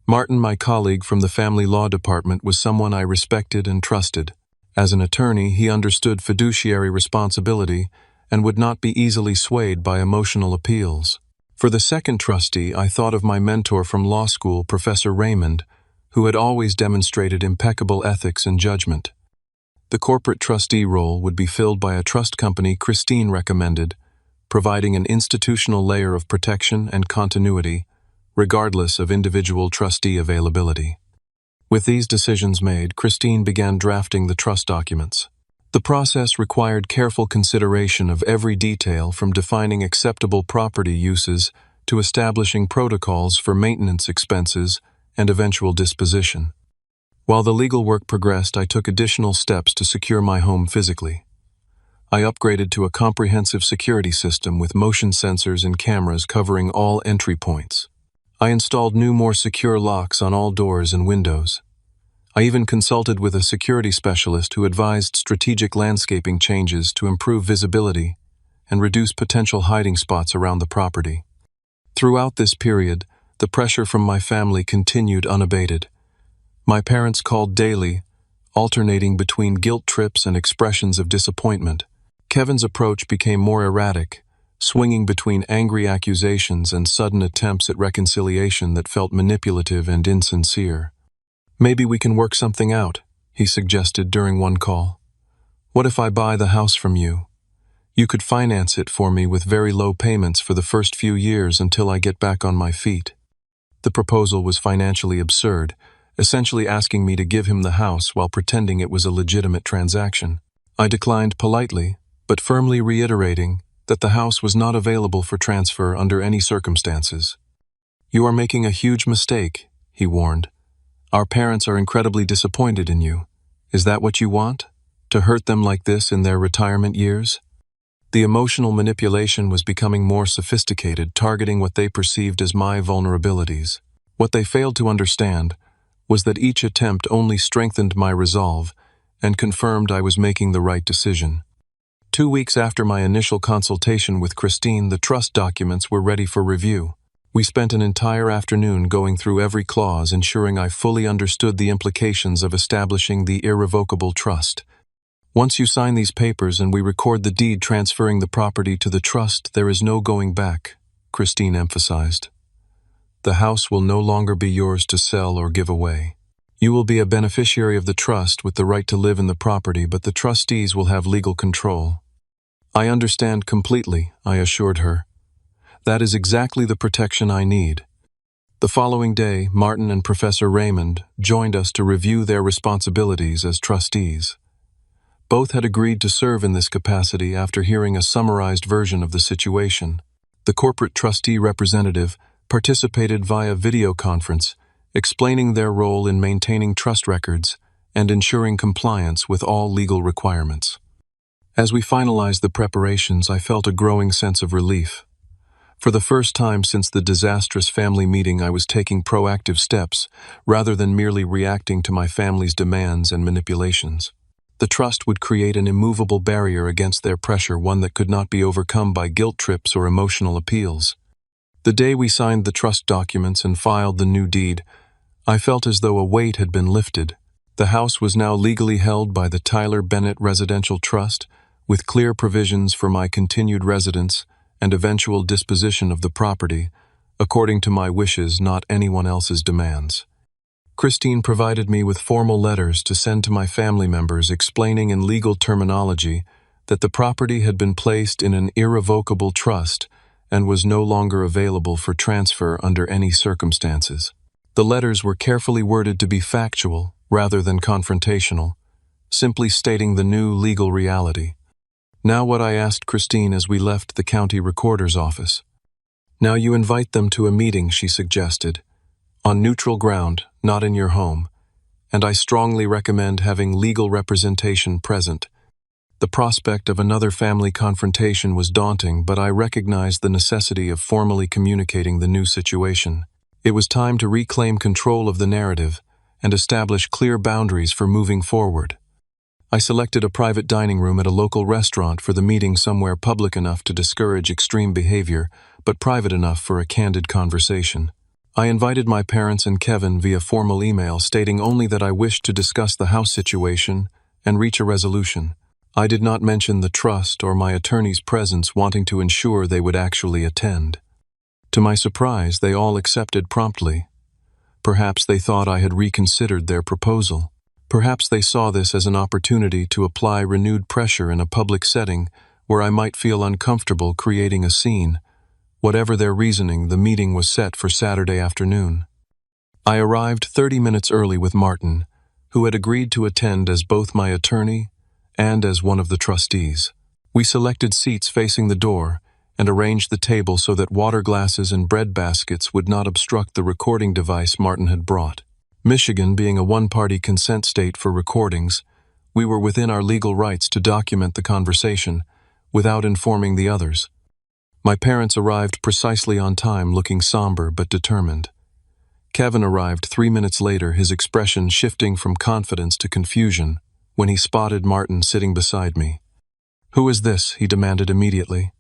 Martin, my colleague from the family law department, was someone I respected and trusted. As an attorney, he understood fiduciary responsibility and would not be easily swayed by emotional appeals. For the second trustee, I thought of my mentor from law school, Professor Raymond, who had always demonstrated impeccable ethics and judgment. The corporate trustee role would be filled by a trust company Christine recommended, providing an institutional layer of protection and continuity, regardless of individual trustee availability. With these decisions made, Christine began drafting the trust documents. The process required careful consideration of every detail, from defining acceptable property uses to establishing protocols for maintenance expenses and eventual disposition. While the legal work progressed, I took additional steps to secure my home physically. I upgraded to a comprehensive security system with motion sensors and cameras covering all entry points. I installed new, more secure locks on all doors and windows. I even consulted with a security specialist who advised strategic landscaping changes to improve visibility and reduce potential hiding spots around the property. Throughout this period, the pressure from my family continued unabated. My parents called daily, alternating between guilt trips and expressions of disappointment. Kevin's approach became more erratic, swinging between angry accusations and sudden attempts at reconciliation that felt manipulative and insincere. "Maybe we can work something out," he suggested during one call. "What if I buy the house from you? You could finance it for me with very low payments for the first few years until I get back on my feet." The proposal was financially absurd, essentially asking me to give him the house while pretending it was a legitimate transaction. I declined politely, but firmly reiterating that the house was not available for transfer under any circumstances. "You are making a huge mistake," he warned. "Our parents are incredibly disappointed in you. Is that what you want? To hurt them like this in their retirement years?" The emotional manipulation was becoming more sophisticated, targeting what they perceived as my vulnerabilities. What they failed to understand was that each attempt only strengthened my resolve and confirmed I was making the right decision. 2 weeks after my initial consultation with Christine, the trust documents were ready for review. We spent an entire afternoon going through every clause, ensuring I fully understood the implications of establishing the irrevocable trust. "Once you sign these papers and we record the deed transferring the property to the trust, there is no going back," Christine emphasized. "The house will no longer be yours to sell or give away." You will be a beneficiary of the trust with the right to live in the property, but the trustees will have legal control. I understand completely, I assured her. That is exactly the protection I need. The following day, Martin and Professor Raymond joined us to review their responsibilities as trustees. Both had agreed to serve in this capacity after hearing a summarized version of the situation. The corporate trustee representative participated via video conference, explaining their role in maintaining trust records and ensuring compliance with all legal requirements. As we finalized the preparations, I felt a growing sense of relief. For the first time since the disastrous family meeting, I was taking proactive steps rather than merely reacting to my family's demands and manipulations. The trust would create an immovable barrier against their pressure, one that could not be overcome by guilt trips or emotional appeals. The day we signed the trust documents and filed the new deed, I felt as though a weight had been lifted. The house was now legally held by the Tyler Bennett Residential Trust, with clear provisions for my continued residence and eventual disposition of the property, according to my wishes, not anyone else's demands. Christine provided me with formal letters to send to my family members explaining in legal terminology that the property had been placed in an irrevocable trust and was no longer available for transfer under any circumstances. The letters were carefully worded to be factual rather than confrontational, simply stating the new legal reality. Now what I asked Christine as we left the county recorder's office. Now you invite them to a meeting, she suggested, on neutral ground, not in your home, and I strongly recommend having legal representation present. The prospect of another family confrontation was daunting, but I recognized the necessity of formally communicating the new situation. It was time to reclaim control of the narrative and establish clear boundaries for moving forward. I selected a private dining room at a local restaurant for the meeting, somewhere public enough to discourage extreme behavior, but private enough for a candid conversation. I invited my parents and Kevin via formal email, stating only that I wished to discuss the house situation and reach a resolution. I did not mention the trust or my attorney's presence, wanting to ensure they would actually attend. To my surprise, they all accepted promptly. Perhaps they thought I had reconsidered their proposal. Perhaps they saw this as an opportunity to apply renewed pressure in a public setting where I might feel uncomfortable creating a scene. Whatever their reasoning, the meeting was set for Saturday afternoon. I arrived 30 minutes early with Martin, who had agreed to attend as both my attorney and as one of the trustees. We selected seats facing the door and arranged the table so that water glasses and bread baskets would not obstruct the recording device Martin had brought. Michigan being a one-party consent state for recordings, we were within our legal rights to document the conversation without informing the others. My parents arrived precisely on time, looking somber but determined. Kevin arrived 3 minutes later, his expression shifting from confidence to confusion when he spotted Martin sitting beside me. "Who is this?" he demanded immediately.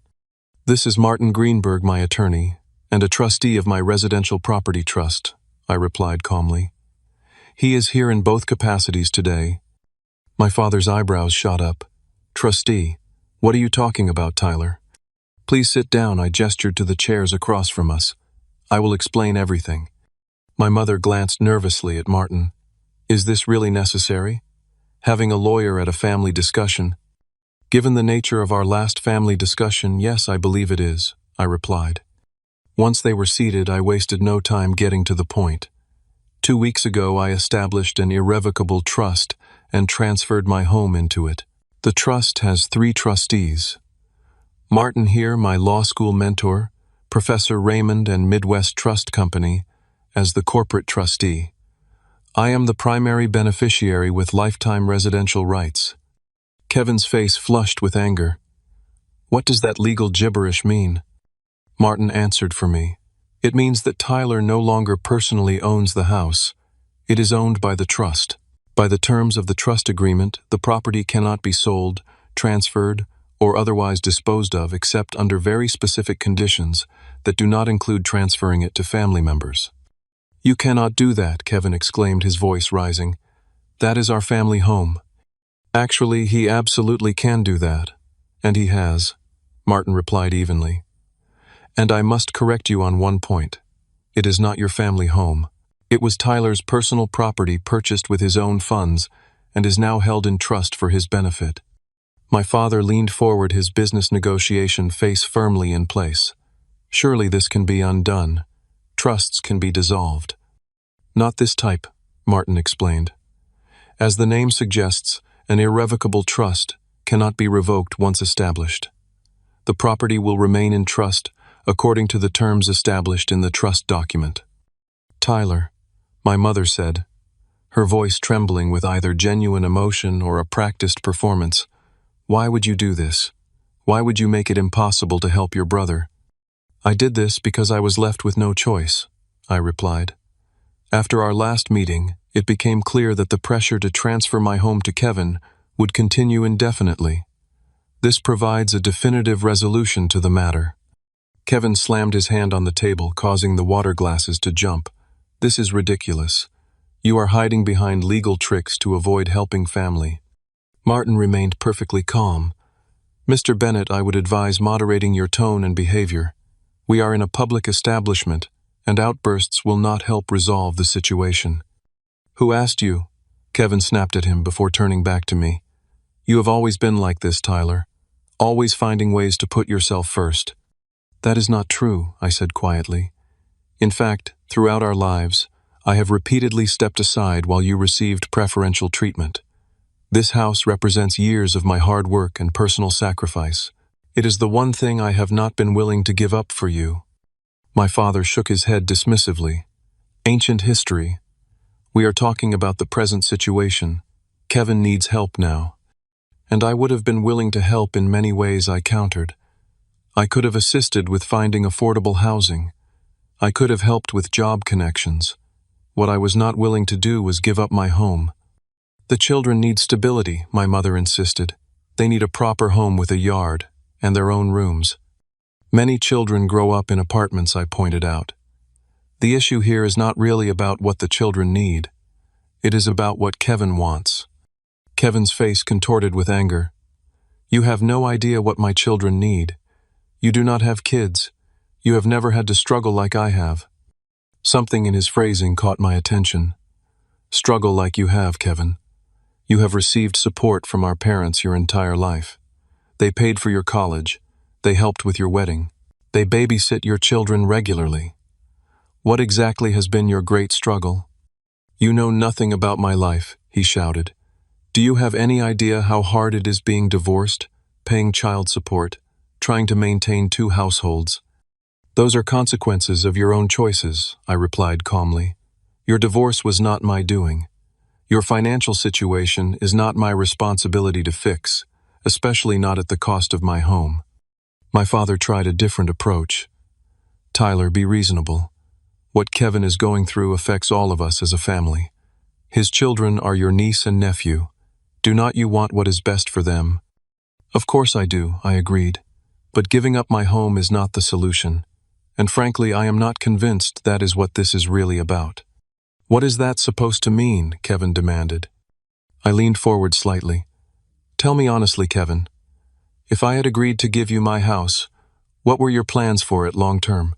"This is Martin Greenberg, my attorney, and a trustee of my residential property trust," I replied calmly. "He is here in both capacities today." My father's eyebrows shot up. "Trustee, what are you talking about, Tyler?" "Please sit down," I gestured to the chairs across from us. "I will explain everything." My mother glanced nervously at Martin. "Is this really necessary? Having a lawyer at a family discussion?" "Given the nature of our last family discussion, yes, I believe it is," I replied. Once they were seated, I wasted no time getting to the point. 2 weeks ago, I established an irrevocable trust and transferred my home into it. The trust has 3 trustees. Martin here, my law school mentor, Professor Raymond and Midwest Trust Company, as the corporate trustee. I am the primary beneficiary with lifetime residential rights. Kevin's face flushed with anger. "What does that legal gibberish mean?" Martin answered for me. "It means that Tyler no longer personally owns the house. It is owned by the trust. By the terms of the trust agreement, the property cannot be sold, transferred, or otherwise disposed of except under very specific conditions that do not include transferring it to family members." "You cannot do that," Kevin exclaimed, his voice rising. "That is our family home." "Actually, he absolutely can do that, and he has," Martin replied evenly. "And I must correct you on one point. It is not your family home. It was Tyler's personal property purchased with his own funds and is now held in trust for his benefit. My father leaned forward, his business negotiation face firmly in place. Surely this can be undone. Trusts can be dissolved. Not this type, Martin explained. As the name suggests, an irrevocable trust cannot be revoked once established. The property will remain in trust according to the terms established in the trust document. Tyler, my mother said, her voice trembling with either genuine emotion or a practiced performance, why would you do this? Why would you make it impossible to help your brother? I did this because I was left with no choice, I replied. After our last meeting, it became clear that the pressure to transfer my home to Kevin would continue indefinitely. This provides a definitive resolution to the matter. Kevin slammed his hand on the table, causing the water glasses to jump. This is ridiculous. You are hiding behind legal tricks to avoid helping family. Martin remained perfectly calm. Mr. Bennett, I would advise moderating your tone and behavior. We are in a public establishment, and outbursts will not help resolve the situation. Who asked you? Kevin snapped at him before turning back to me. You have always been like this, Tyler. Always finding ways to put yourself first. That is not true, I said quietly. In fact, throughout our lives, I have repeatedly stepped aside while you received preferential treatment. This house represents years of my hard work and personal sacrifice. It is the one thing I have not been willing to give up for you. My father shook his head dismissively. Ancient history. We are talking about the present situation. Kevin needs help now. And I would have been willing to help in many ways, I countered. I could have assisted with finding affordable housing. I could have helped with job connections. What I was not willing to do was give up my home. The children need stability, my mother insisted. They need a proper home with a yard and their own rooms. Many children grow up in apartments, I pointed out. The issue here is not really about what the children need. It is about what Kevin wants. Kevin's face contorted with anger. You have no idea what my children need. You do not have kids. You have never had to struggle like I have. Something in his phrasing caught my attention. Struggle like you have, Kevin. You have received support from our parents your entire life. They paid for your college. They helped with your wedding. They babysit your children regularly. What exactly has been your great struggle? You know nothing about my life, he shouted. Do you have any idea how hard it is being divorced, paying child support, trying to maintain 2 households? Those are consequences of your own choices, I replied calmly. Your divorce was not my doing. Your financial situation is not my responsibility to fix, especially not at the cost of my home. My father tried a different approach. Tyler, be reasonable. What Kevin is going through affects all of us as a family. His children are your niece and nephew. Do not you want what is best for them? Of course I do, I agreed. But giving up my home is not the solution. And frankly, I am not convinced that is what this is really about. What is that supposed to mean? Kevin demanded. I leaned forward slightly. Tell me honestly, Kevin. If I had agreed to give you my house, what were your plans for it long term?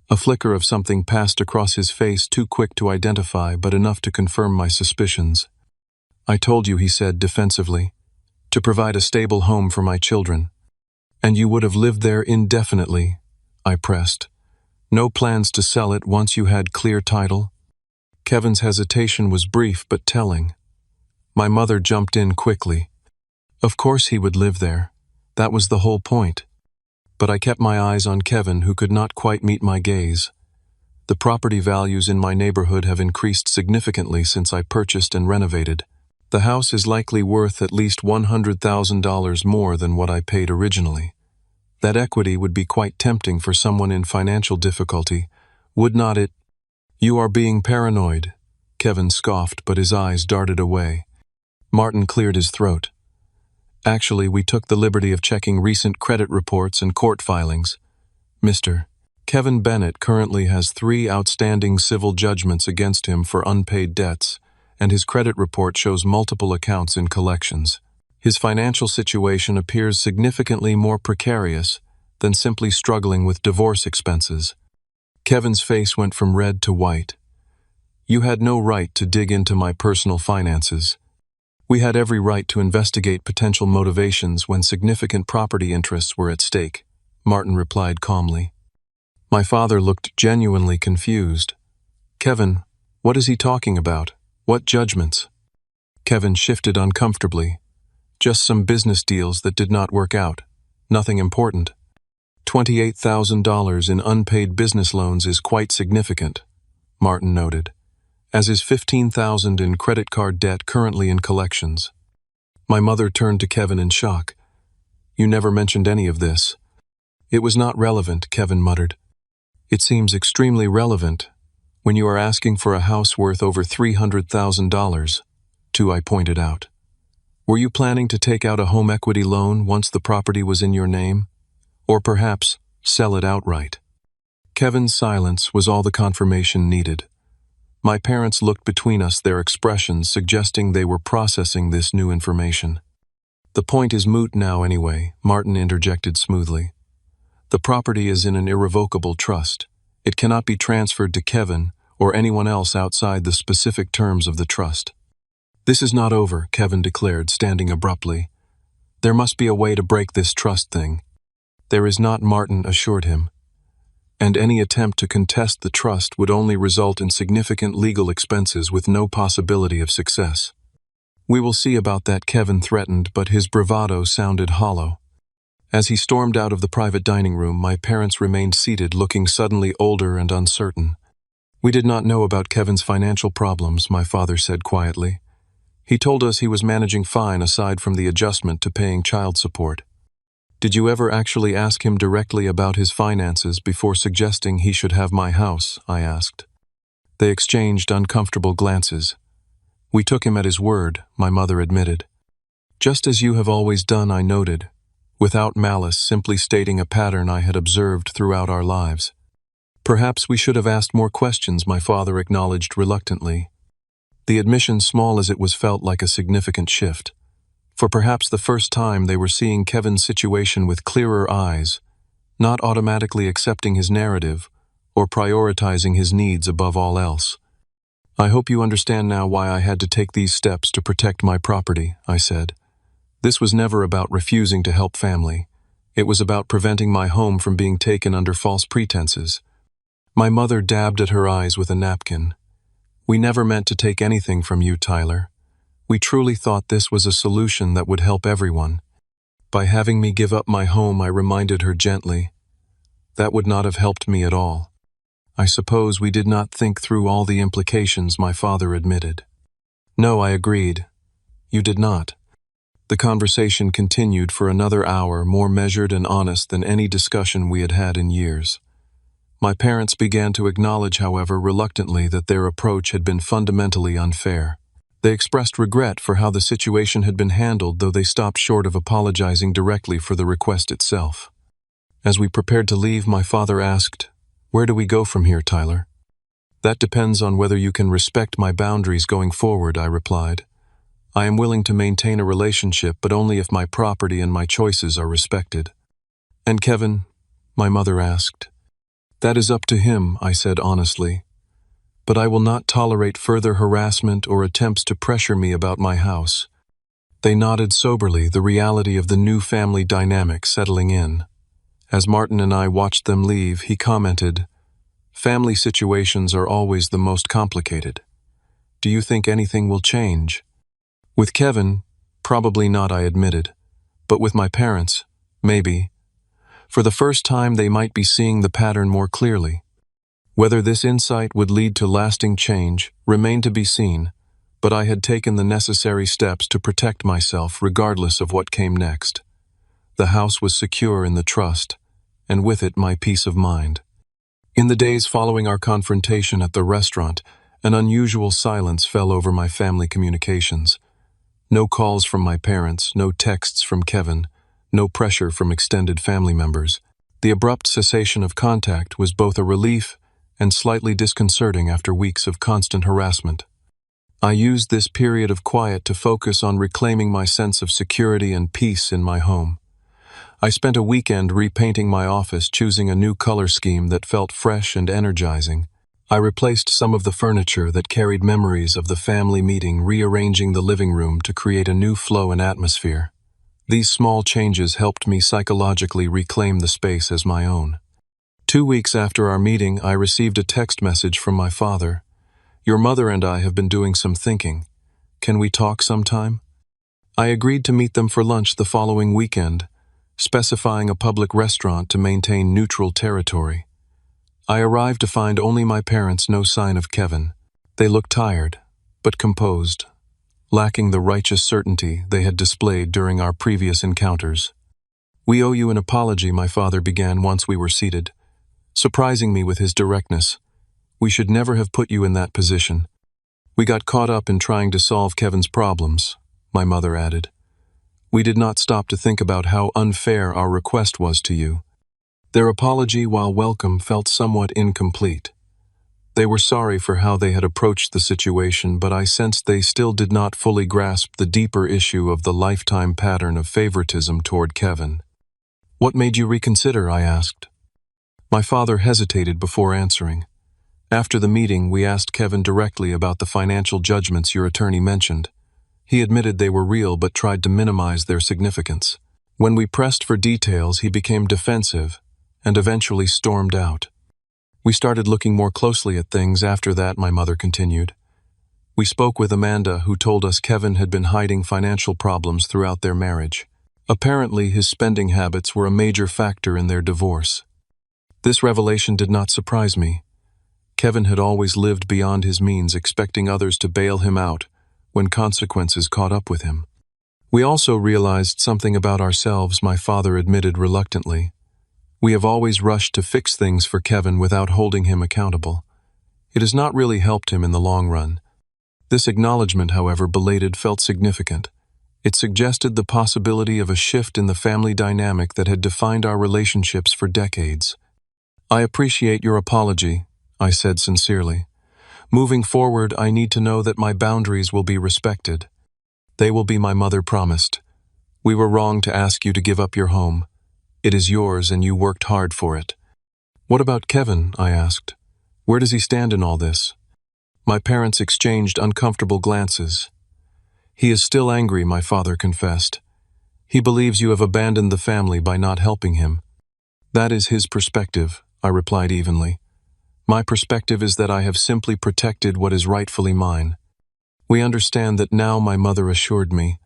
A flicker of something passed across his face, too quick to identify, but enough to confirm my suspicions. I told you, he said defensively, to provide a stable home for my children. And you would have lived there indefinitely, I pressed. No plans to sell it once you had clear title? Kevin's hesitation was brief but telling. My mother jumped in quickly. Of course he would live there. That was the whole point. But I kept my eyes on Kevin, who could not quite meet my gaze. The property values in my neighborhood have increased significantly since I purchased and renovated. The house is likely worth at least $100,000 more than what I paid originally. That equity would be quite tempting for someone in financial difficulty, would not it? You are being paranoid, Kevin scoffed, but his eyes darted away. Martin cleared his throat. Actually, we took the liberty of checking recent credit reports and court filings. Mr. Kevin Bennett currently has 3 outstanding civil judgments against him for unpaid debts, and his credit report shows multiple accounts in collections. His financial situation appears significantly more precarious than simply struggling with divorce expenses. Kevin's face went from red to white. You had no right to dig into my personal finances. We had every right to investigate potential motivations when significant property interests were at stake, Martin replied calmly. My father looked genuinely confused. Kevin, what is he talking about? What judgments? Kevin shifted uncomfortably. Just some business deals that did not work out. Nothing important. $28,000 in unpaid business loans is quite significant, Martin noted, as is $15,000 in credit card debt currently in collections. My mother turned to Kevin in shock. You never mentioned any of this. It was not relevant, Kevin muttered. It seems extremely relevant when you are asking for a house worth over $300,000, I pointed out. Were you planning to take out a home equity loan once the property was in your name? Or perhaps sell it outright? Kevin's silence was all the confirmation needed. My parents looked between us, their expressions suggesting they were processing this new information. The point is moot now anyway, Martin interjected smoothly. The property is in an irrevocable trust. It cannot be transferred to Kevin or anyone else outside the specific terms of the trust. This is not over, Kevin declared, standing abruptly. There must be a way to break this trust thing. There is not, Martin assured him. And any attempt to contest the trust would only result in significant legal expenses with no possibility of success. We will see about that, Kevin threatened, but his bravado sounded hollow. As he stormed out of the private dining room, my parents remained seated, looking suddenly older and uncertain. We did not know about Kevin's financial problems, my father said quietly. He told us he was managing fine aside from the adjustment to paying child support. Did you ever actually ask him directly about his finances before suggesting he should have my house? I asked. They exchanged uncomfortable glances. We took him at his word, my mother admitted. Just as you have always done, I noted, without malice, simply stating a pattern I had observed throughout our lives. Perhaps we should have asked more questions, my father acknowledged reluctantly. The admission, small as it was, felt like a significant shift. For perhaps the first time they were seeing Kevin's situation with clearer eyes, not automatically accepting his narrative or prioritizing his needs above all else. I hope you understand now why I had to take these steps to protect my property, I said. This was never about refusing to help family. It was about preventing my home from being taken under false pretenses. My mother dabbed at her eyes with a napkin. We never meant to take anything from you, Tyler. We truly thought this was a solution that would help everyone. By having me give up my home, I reminded her gently, that would not have helped me at all. I suppose we did not think through all the implications, my father admitted. No, I agreed. You did not. The conversation continued for another hour, more measured and honest than any discussion we had had in years. My parents began to acknowledge, however, reluctantly, that their approach had been fundamentally unfair. They expressed regret for how the situation had been handled, though they stopped short of apologizing directly for the request itself. As we prepared to leave, my father asked, "Where do we go from here, Tyler?" "That depends on whether you can respect my boundaries going forward," I replied. "I am willing to maintain a relationship, but only if my property and my choices are respected." "And Kevin?" my mother asked. "That is up to him," I said honestly. "But I will not tolerate further harassment or attempts to pressure me about my house." They nodded soberly, the reality of the new family dynamic settling in. As Martin and I watched them leave, he commented, "Family situations are always the most complicated. Do you think anything will change?" "With Kevin, probably not," I admitted. "But with my parents, maybe. For the first time, they might be seeing the pattern more clearly. Whether this insight would lead to lasting change remained to be seen, but I had taken the necessary steps to protect myself regardless of what came next. The house was secure in the trust, and with it my peace of mind. In the days following our confrontation at the restaurant, an unusual silence fell over my family communications. No calls from my parents, no texts from Kevin, no pressure from extended family members. The abrupt cessation of contact was both a relief and slightly disconcerting after weeks of constant harassment. I used this period of quiet to focus on reclaiming my sense of security and peace in my home. I spent a weekend repainting my office, choosing a new color scheme that felt fresh and energizing. I replaced some of the furniture that carried memories of the family meeting, rearranging the living room to create a new flow and atmosphere. These small changes helped me psychologically reclaim the space as my own. 2 weeks after our meeting, I received a text message from my father. "Your mother and I have been doing some thinking. Can we talk sometime?" I agreed to meet them for lunch the following weekend, specifying a public restaurant to maintain neutral territory. I arrived to find only my parents, no sign of Kevin. They looked tired, but composed, lacking the righteous certainty they had displayed during our previous encounters. "We owe you an apology," my father began once we were seated, surprising me with his directness. "We should never have put you in that position. We got caught up in trying to solve Kevin's problems," my mother added. "We did not stop to think about how unfair our request was to you." Their apology, while welcome, felt somewhat incomplete. They were sorry for how they had approached the situation, but I sensed they still did not fully grasp the deeper issue of the lifetime pattern of favoritism toward Kevin. "What made you reconsider?" I asked. My father hesitated before answering. "After the meeting, we asked Kevin directly about the financial judgments your attorney mentioned. He admitted they were real but tried to minimize their significance. When we pressed for details, he became defensive and eventually stormed out. We started looking more closely at things after that," my mother continued. "We spoke with Amanda, who told us Kevin had been hiding financial problems throughout their marriage. Apparently, his spending habits were a major factor in their divorce. This revelation did not surprise me. Kevin had always lived beyond his means, expecting others to bail him out when consequences caught up with him. We also realized something about ourselves," my father admitted reluctantly. "We have always rushed to fix things for Kevin without holding him accountable. It has not really helped him in the long run." This acknowledgement, however belated, felt significant. It suggested the possibility of a shift in the family dynamic that had defined our relationships for decades. "I appreciate your apology," I said sincerely. "Moving forward, I need to know that my boundaries will be respected." "They will be," my mother promised. "We were wrong to ask you to give up your home. It is yours and you worked hard for it." "What about Kevin?" I asked. "Where does he stand in all this?" My parents exchanged uncomfortable glances. "He is still angry," my father confessed. "He believes you have abandoned the family by not helping him." "That is his perspective," I replied evenly. "My perspective is that I have simply protected what is rightfully mine." "We understand that now," my mother assured me.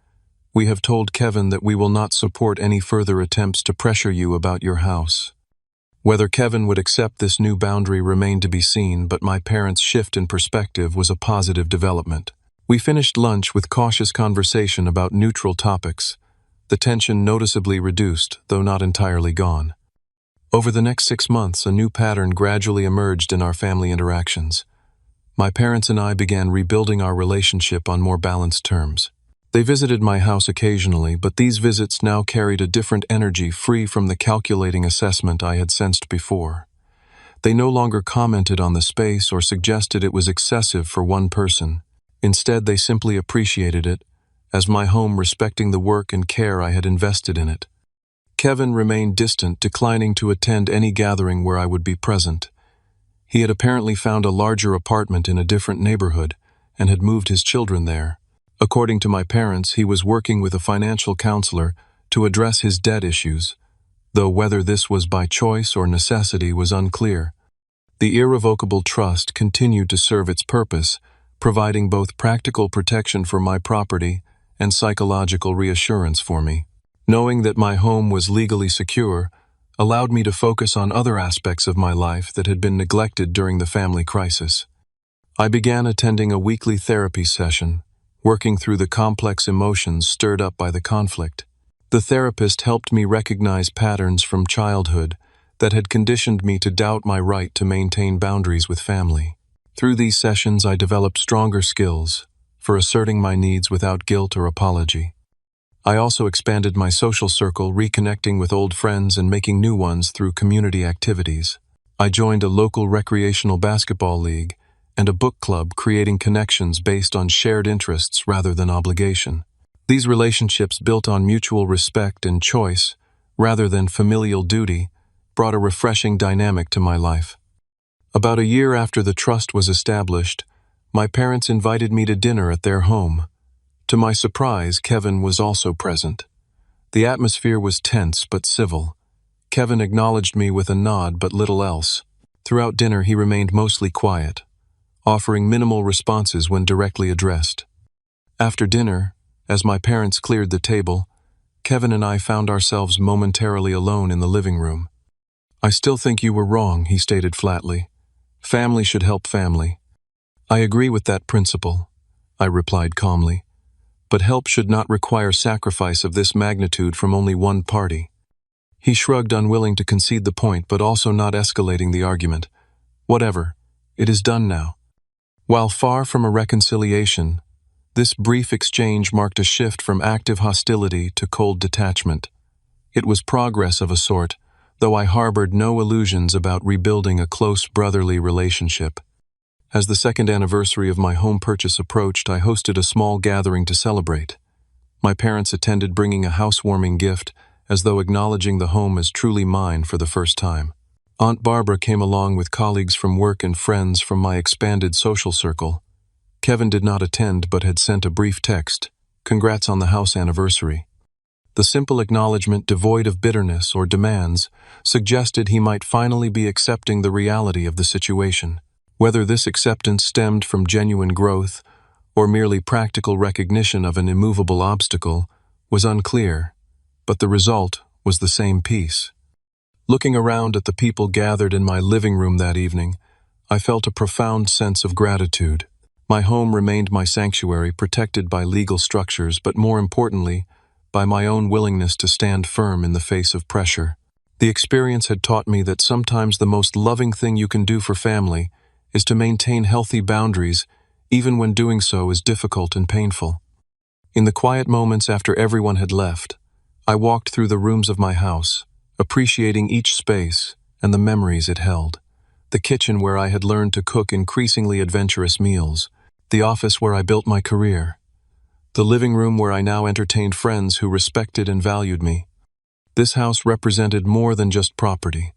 "We have told Kevin that we will not support any further attempts to pressure you about your house." Whether Kevin would accept this new boundary remained to be seen, but my parents' shift in perspective was a positive development. We finished lunch with cautious conversation about neutral topics. The tension noticeably reduced, though not entirely gone. Over the next 6 months, a new pattern gradually emerged in our family interactions. My parents and I began rebuilding our relationship on more balanced terms. They visited my house occasionally, but these visits now carried a different energy, free from the calculating assessment I had sensed before. They no longer commented on the space or suggested it was excessive for one person. Instead, they simply appreciated it, as my home, respecting the work and care I had invested in it. Kevin remained distant, declining to attend any gathering where I would be present. He had apparently found a larger apartment in a different neighborhood and had moved his children there. According to my parents, he was working with a financial counselor to address his debt issues, though whether this was by choice or necessity was unclear. The irrevocable trust continued to serve its purpose, providing both practical protection for my property and psychological reassurance for me. Knowing that my home was legally secure allowed me to focus on other aspects of my life that had been neglected during the family crisis. I began attending a weekly therapy session, working through the complex emotions stirred up by the conflict. The therapist helped me recognize patterns from childhood that had conditioned me to doubt my right to maintain boundaries with family. Through these sessions, I developed stronger skills for asserting my needs without guilt or apology. I also expanded my social circle, reconnecting with old friends and making new ones through community activities. I joined a local recreational basketball league and a book club, creating connections based on shared interests rather than obligation. These relationships, built on mutual respect and choice rather than familial duty, brought a refreshing dynamic to my life. About a year after the trust was established, my parents invited me to dinner at their home. To my surprise, Kevin was also present. The atmosphere was tense but civil. Kevin acknowledged me with a nod but little else. Throughout dinner he remained mostly quiet, offering minimal responses when directly addressed. After dinner, as my parents cleared the table, Kevin and I found ourselves momentarily alone in the living room. "I still think you were wrong," he stated flatly. "Family should help family." "I agree with that principle," I replied calmly. "But help should not require sacrifice of this magnitude from only one party." He shrugged, unwilling to concede the point but also not escalating the argument. "Whatever. It is done now." While far from a reconciliation, this brief exchange marked a shift from active hostility to cold detachment. It was progress of a sort, though I harbored no illusions about rebuilding a close brotherly relationship. As the second anniversary of my home purchase approached, I hosted a small gathering to celebrate. My parents attended, bringing a housewarming gift, as though acknowledging the home as truly mine for the first time. Aunt Barbara came along with colleagues from work and friends from my expanded social circle. Kevin did not attend but had sent a brief text, "Congrats on the house anniversary." The simple acknowledgement, devoid of bitterness or demands, suggested he might finally be accepting the reality of the situation. Whether this acceptance stemmed from genuine growth or merely practical recognition of an immovable obstacle was unclear, but the result was the same peace. Looking around at the people gathered in my living room that evening, I felt a profound sense of gratitude. My home remained my sanctuary, protected by legal structures, but more importantly, by my own willingness to stand firm in the face of pressure. The experience had taught me that sometimes the most loving thing you can do for family is to maintain healthy boundaries, even when doing so is difficult and painful. In the quiet moments after everyone had left, I walked through the rooms of my house, appreciating each space and the memories it held. The kitchen where I had learned to cook increasingly adventurous meals, the office where I built my career, the living room where I now entertained friends who respected and valued me. This house represented more than just property.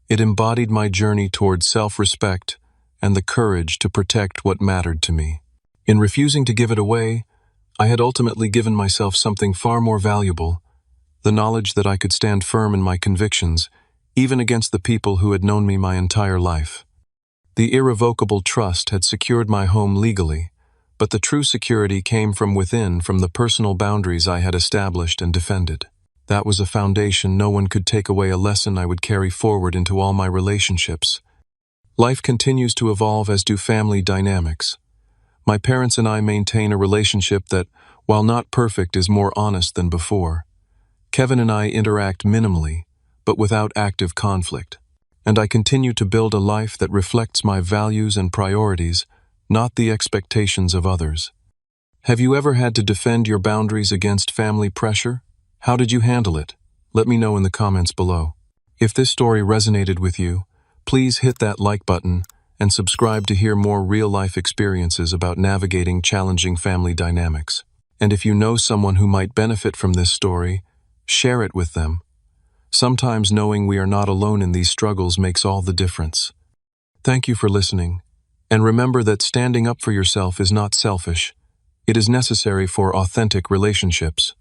It embodied my journey toward self-respect and the courage to protect what mattered to me. In refusing to give it away, I had ultimately given myself something far more valuable, the knowledge that I could stand firm in my convictions, even against the people who had known me my entire life. The irrevocable trust had secured my home legally, but the true security came from within, from the personal boundaries I had established and defended. That was a foundation no one could take away, a lesson I would carry forward into all my relationships. Life continues to evolve, as do family dynamics. My parents and I maintain a relationship that, while not perfect, is more honest than before. Kevin and I interact minimally, but without active conflict, and I continue to build a life that reflects my values and priorities, not the expectations of others. Have you ever had to defend your boundaries against family pressure? How did you handle it? Let me know in the comments below. If this story resonated with you, please hit that like button and subscribe to hear more real-life experiences about navigating challenging family dynamics. And if you know someone who might benefit from this story, share it with them. Sometimes knowing we are not alone in these struggles makes all the difference. Thank you for listening. And remember that standing up for yourself is not selfish. It is necessary for authentic relationships.